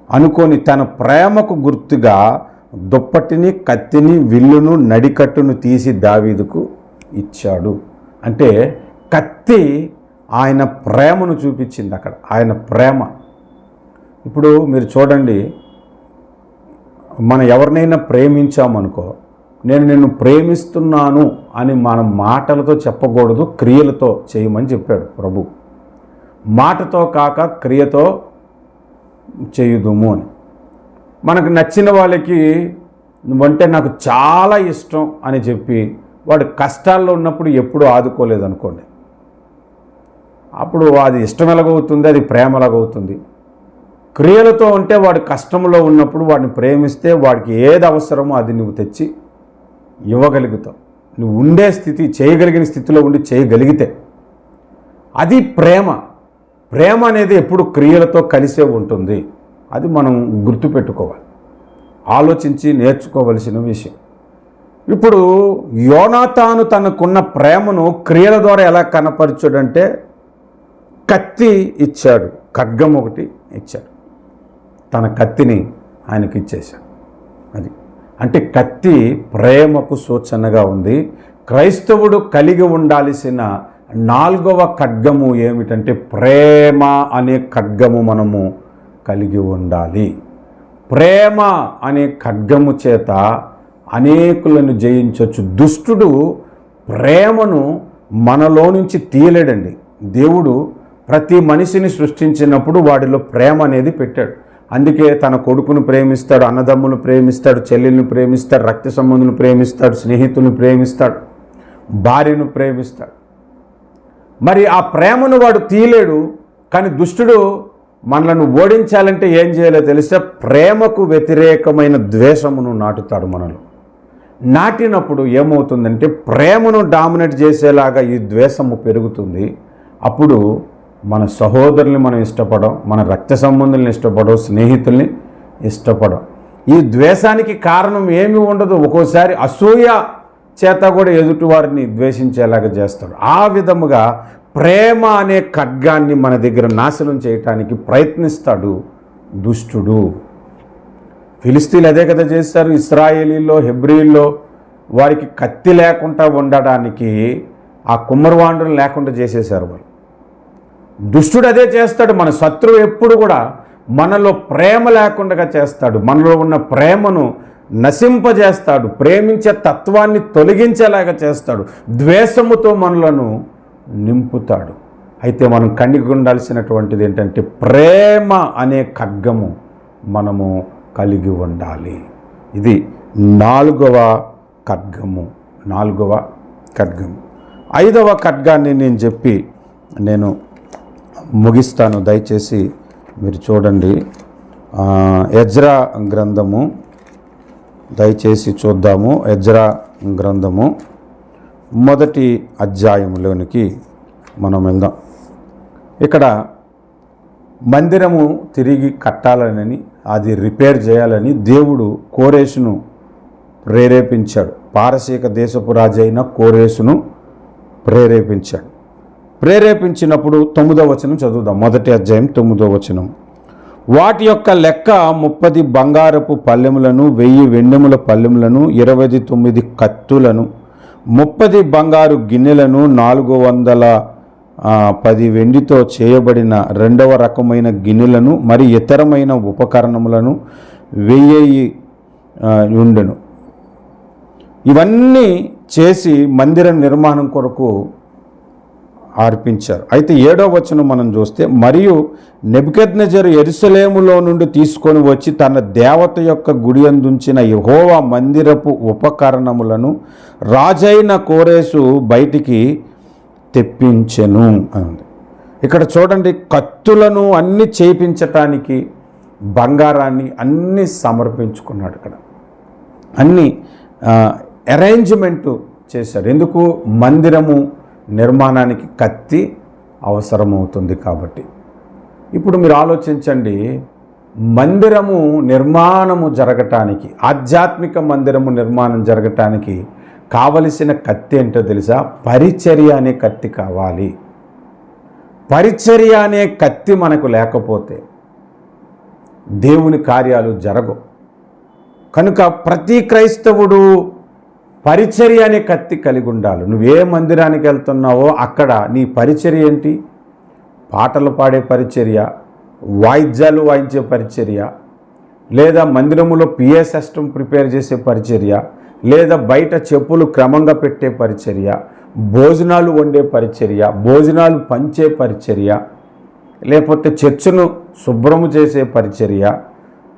అనుకొని తన ప్రేమకు గుర్తుగా దుప్పటిని, కత్తిని, విల్లును, నడికట్టును తీసి దావీదుకు ఇచ్చాడు. అంటే కత్తి ఆయన ప్రేమను చూపించింది అక్కడ, ఆయన ప్రేమ. ఇప్పుడు మీరు చూడండి, మనం ఎవరినైనా ప్రేమించామనుకో, నేను నిన్ను ప్రేమిస్తున్నాను అని మనం మాటలతో చెప్పకూడదు, క్రియలతో చేయమని చెప్పాడు ప్రభు. మాటతో కాక క్రియతో చేయుదుము అని. మనకు నచ్చిన వాళ్ళకి నువ్వంటే నాకు చాలా ఇష్టం అని చెప్పి వాడు కష్టాల్లో ఉన్నప్పుడు ఎప్పుడూ ఆదుకోలేదనుకోండి, అప్పుడు అది ఇష్టం ఎలాగవుతుంది, అది ప్రేమ ఎలాగవుతుంది? క్రియలతో ఉంటే వాడు కష్టంలో ఉన్నప్పుడు వాడిని ప్రేమిస్తే వాడికి ఏది అవసరమో అది నువ్వు తెచ్చి ఇవ్వగలుగుతావు. నువ్వు ఉండే స్థితి, చేయగలిగిన స్థితిలో ఉండి చేయగలిగితే అది ప్రేమ. ప్రేమ అనేది ఎప్పుడు క్రియలతో కలిసే ఉంటుంది. అది మనం గుర్తుపెట్టుకోవాలి, ఆలోచించి నేర్చుకోవలసిన విషయం. ఇప్పుడు యోనాతాను తనకున్న ప్రేమను క్రియల ద్వారా ఎలా కనపరచాడంటే, కత్తి ఇచ్చాడు, ఖడ్గం ఒకటి ఇచ్చాడు, తన కత్తిని ఆయనకి ఇచ్చేశాడు. అది అంటే కత్తి ప్రేమకు సూచనగా ఉంది. క్రైస్తవుడు కలిగి ఉండాల్సిన 4వ ఖడ్గము ఏమిటంటే ప్రేమ అనే ఖడ్గము మనము కలిగి ఉండాలి. ప్రేమ అనే ఖడ్గము చేత అనేకులను జయించవచ్చు. దుష్టుడు ప్రేమను మనలో నుంచి తీయలేడండి. దేవుడు ప్రతి మనిషిని సృష్టించినప్పుడు వాడిలో ప్రేమ అనేది పెట్టాడు. అందుకే తన కొడుకును ప్రేమిస్తాడు, అన్నదమ్ములు ప్రేమిస్తాడు, చెల్లెల్ని ప్రేమిస్తాడు, రక్త సంబంధులను ప్రేమిస్తాడు, స్నేహితులను ప్రేమిస్తాడు, భార్యను ప్రేమిస్తాడు. మరి ఆ ప్రేమను వాడు తీయలేడు. కానీ దుష్టుడు మనలను ఓడించాలంటే ఏం చేయాలో తెలిస్తే ప్రేమకు వ్యతిరేకమైన ద్వేషమును నాటుతాడు మనలో. నాటినప్పుడు ఏమవుతుందంటే ప్రేమను డామినేట్ చేసేలాగా ఈ ద్వేషము పెరుగుతుంది. అప్పుడు మన సహోదరుల్ని మనం ఇష్టపడం, మన రక్త సంబంధుల్ని ఇష్టపడం, స్నేహితుల్ని ఇష్టపడం. ఈ ద్వేషానికి కారణం ఏమీ ఉండదు. ఒక్కోసారి అసూయ చేత కూడా ఎదుటివారిని ద్వేషించేలాగా చేస్తాడు. ఆ విధముగా ప్రేమ అనే ఖడ్గాన్ని మన దగ్గర నాశనం చేయటానికి ప్రయత్నిస్తాడు దుష్టుడు. ఫిలిస్తీన్లు అదే కదా చేస్తారు. ఇశ్రాయేలీల్లో, హెబ్రీల్లో వారికి కత్తి లేకుండా ఉండడానికి ఆ కుమ్మరివాండ్రులు లేకుండా చేసేశారు వాళ్ళు. దుష్టుడు అదే చేస్తాడు. మన శత్రువు ఎప్పుడు కూడా మనలో ప్రేమ లేకుండా చేస్తాడు. మనలో ఉన్న ప్రేమను నశింపజేస్తాడు. ప్రేమించే తత్వాన్ని తొలగించేలాగా చేస్తాడు. ద్వేషముతో మనలను నింపుతాడు. అయితే మనం కలిగి ఉండాల్సినటువంటిది ఏంటంటే ప్రేమ అనే ఖడ్గము మనము కలిగి ఉండాలి. ఇది 4వ ఖడ్గము. 4వ ఖడ్గము. 5వ ఖడ్గాన్ని నేను చెప్పి నేను ముగిస్తాను. దయచేసి మీరు చూడండి. ఎజ్రా గ్రంథము దయచేసి చూద్దాము. ఎజ్రా గ్రంథము 1వ అధ్యాయంలోనికి మనం వెళ్దాం. ఇక్కడ మందిరము తిరిగి కట్టాలని, అది రిపేర్ చేయాలని దేవుడు కోరేషును ప్రేరేపించాడు. పారసీక దేశపు రాజు అయిన కోరేషును ప్రేరేపించాడు. ప్రేరేపించినప్పుడు 9వ వచనం చదువుదాం. 1వ అధ్యాయం 9వ వచనం. వాటి యొక్క లెక్క 30 బంగారపు పల్లెములను, 1000 వెన్నెముల పల్లెములను, 29 కత్తులను, 30 బంగారు గిన్నెలను, 410 వెండితో చేయబడిన 2వ రకమైన గిన్నెలను, మరి ఇతరమైన ఉపకరణములను 1000 ఉండెను. ఇవన్నీ చేసి మందిర నిర్మాణం కొరకు అర్పించారు. అయితే 7వ వచనం మనం చూస్తే, మరియు నెబుకద్నెజరు యెరూషలేములో నుండి తీసుకొని వచ్చి తన దేవత యొక్క గుడి అందుంచిన యెహోవా మందిరపు ఉపకరణములను రాజైన కోరేసు బయటికి తెప్పించెను అని. ఇక్కడ చూడండి, కత్తులను అన్ని చేయించటానికి బంగారాన్ని అన్ని సమర్పించుకున్నాడు. ఇక్కడ అన్ని అరేంజ్మెంటు చేశాడు. ఎందుకు? మందిరము నిర్మాణానికి కత్తి అవసరమవుతుంది కాబట్టి. ఇప్పుడు మీరు ఆలోచించండి, మందిరము నిర్మాణము జరగటానికి, ఆధ్యాత్మిక మందిరము నిర్మాణం జరగటానికి కావలసిన కత్తి ఏంటో తెలుసా? పరిచర్య అనే కత్తి కావాలి. పరిచర్య అనే కత్తి మనకు లేకపోతే దేవుని కార్యాలు జరగవు. కనుక ప్రతి క్రైస్తవుడు పరిచర్య అనే కత్తి కలిగి ఉండాలి. నువ్వే మందిరానికి వెళ్తున్నావో అక్కడ నీ పరిచర్య ఏంటి? పాటలు పాడే పరిచర్య, వాయిద్యాలు వాయించే పరిచర్య, లేదా మందిరములో పిఏ సిస్టమ్ ప్రిపేర్ చేసే పరిచర్య, లేదా బయట చెప్పులు క్రమంగా పెట్టే పరిచర్య, భోజనాలు వండే పరిచర్య, భోజనాలు పంచే పరిచర్య, లేకపోతే చర్చను శుభ్రము చేసే పరిచర్య,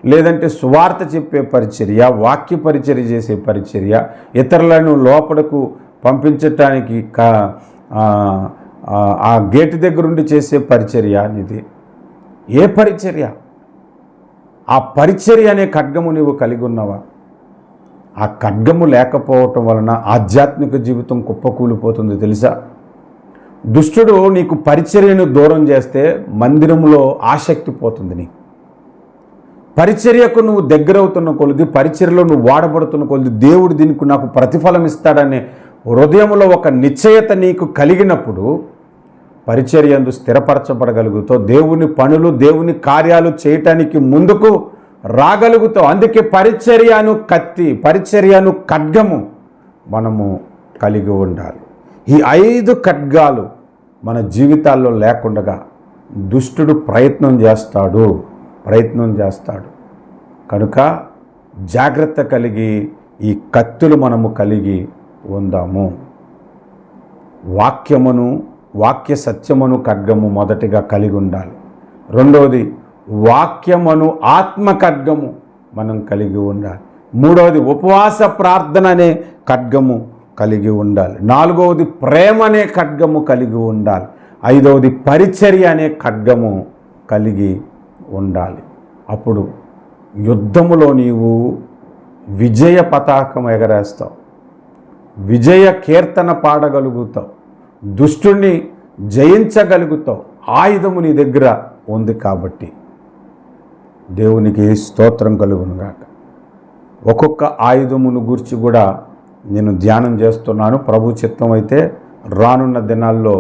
లేదంటే సువార్త చెప్పే పరిచర్య, వాక్య పరిచర్య చేసే పరిచర్య, ఇతరులను లోపలకు పంపించటానికి ఆ గేటు దగ్గరుండి చేసే పరిచర్య అనేది ఏ పరిచర్య? ఆ పరిచర్య అనే ఖడ్గము నీవు కలిగి ఉన్నావా? ఆ ఖడ్గము లేకపోవటం వలన ఆధ్యాత్మిక జీవితం కుప్పకూలిపోతుంది తెలుసా? దుష్టుడు నీకు పరిచర్యను దూరం చేస్తే మందిరంలో ఆసక్తి పోతుంది. నీ పరిచర్యకు నువ్వు దగ్గరవుతున్న కొలది, పరిచర్యలో నువ్వు వాడబడుతున్న కొలది దేవుడు దీనికి నాకు ప్రతిఫలం ఇస్తాడనే హృదయంలో ఒక నిశ్చయత నీకు కలిగినప్పుడు పరిచర్య యందు స్థిరపరచబడగలుగుతావు. దేవుని పనులు, దేవుని కార్యాలు చేయటానికి ముందుకు రాగలుగుతావు. అందుకే పరిచర్యను కత్తి, పరిచర్యను ఖడ్గము మనము కలిగి ఉండాలి. ఈ 5 ఖడ్గాలు మన జీవితాల్లో లేకుండా దుష్టుడు ప్రయత్నం చేస్తాడు. కనుక జాగ్రత్త కలిగి ఈ కత్తులు మనము కలిగి ఉందాము. వాక్య సత్యమును ఖడ్గము మొదటిగా కలిగి ఉండాలి. రెండవది వాక్యమును ఆత్మ ఖడ్గము మనం కలిగి ఉండాలి. మూడవది ఉపవాస ప్రార్థన అనే ఖడ్గము కలిగి ఉండాలి. నాలుగవది ప్రేమ అనే ఖడ్గము కలిగి ఉండాలి. ఐదవది పరిచర్య అనే ఖడ్గము కలిగి ఉండాలి. అప్పుడు యుద్ధములో నీవు విజయ పతాకం ఎగరేస్తావు, విజయ కీర్తన పాడగలుగుతావు, దుష్టుణ్ణి జయించగలుగుతావు. ఆయుధము నీ దగ్గర ఉంది కాబట్టి దేవునికి స్తోత్రం కలుగునుగాక. ఒక్కొక్క ఆయుధమును గురించి కూడా నేను ధ్యానం చేస్తున్నాను. ప్రభు చిత్తం అయితే రానున్న దినాల్లో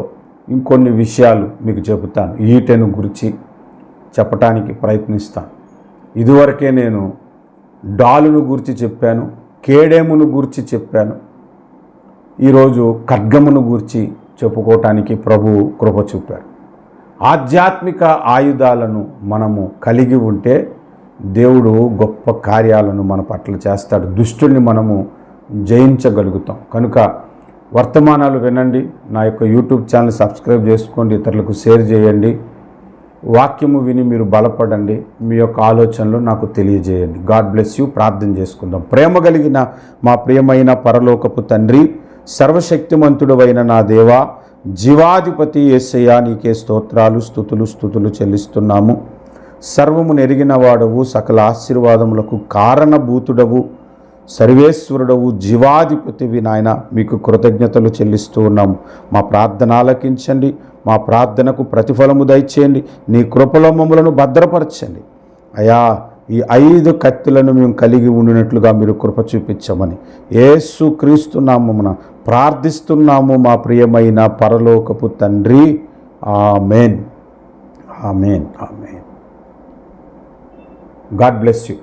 ఇంకొన్ని విషయాలు మీకు చెబుతాను. ఈటెను గురించి చెప్పటానికి ప్రయత్నిస్తాను. ఇదివరకే నేను డాలును గురించి చెప్పాను, కేడేమును గురించి చెప్పాను. ఈరోజు ఖడ్గమును గురించి చెప్పుకోవటానికి ప్రభు కృప చూపారు. ఆధ్యాత్మిక ఆయుధాలను మనము కలిగి ఉంటే దేవుడు గొప్ప కార్యాలను మన పట్ల చేస్తాడు. దుష్టుల్ని మనము జయించగలుగుతాం. కనుక వర్తమానాలు వినండి. నా యొక్క యూట్యూబ్ ఛానల్ సబ్స్క్రైబ్ చేసుకోండి, ఇతరులకు షేర్ చేయండి. వాక్యము విని మీరు బలపడండి. మీ యొక్క ఆలోచనలు నాకు తెలియజేయండి. God bless you. ప్రార్థన చేసుకుందాం. ప్రేమ కలిగిన మా ప్రియమైన పరలోకపు తండ్రి, సర్వశక్తిమంతుడవైన నా దేవా, జీవాధిపతి యేసయ్యా, నీకే స్తోత్రాలు స్తుతులు చెల్లిస్తున్నాము. సర్వము నెరిగిన వాడవు, సకల ఆశీర్వాదములకు కారణభూతుడవు, సర్వేశ్వరుడవు, జీవాధిపతివి నాయన, మీకు కృతజ్ఞతలు చెల్లిస్తూ ఉన్నాము. మా ప్రార్థన ఆలకించండి. మా ప్రార్థనకు ప్రతిఫలము దయచేయండి. నీ కృపలో మమ్మలను భద్రపరచండి అయా. ఈ 5 కత్తులను మేము కలిగి ఉండినట్లుగా మీరు కృప చూపించమని యేసు క్రీస్తు నామమున ప్రార్థిస్తున్నాము మా ప్రియమైన పరలోకపు తండ్రి. ఆమేన్. God bless you.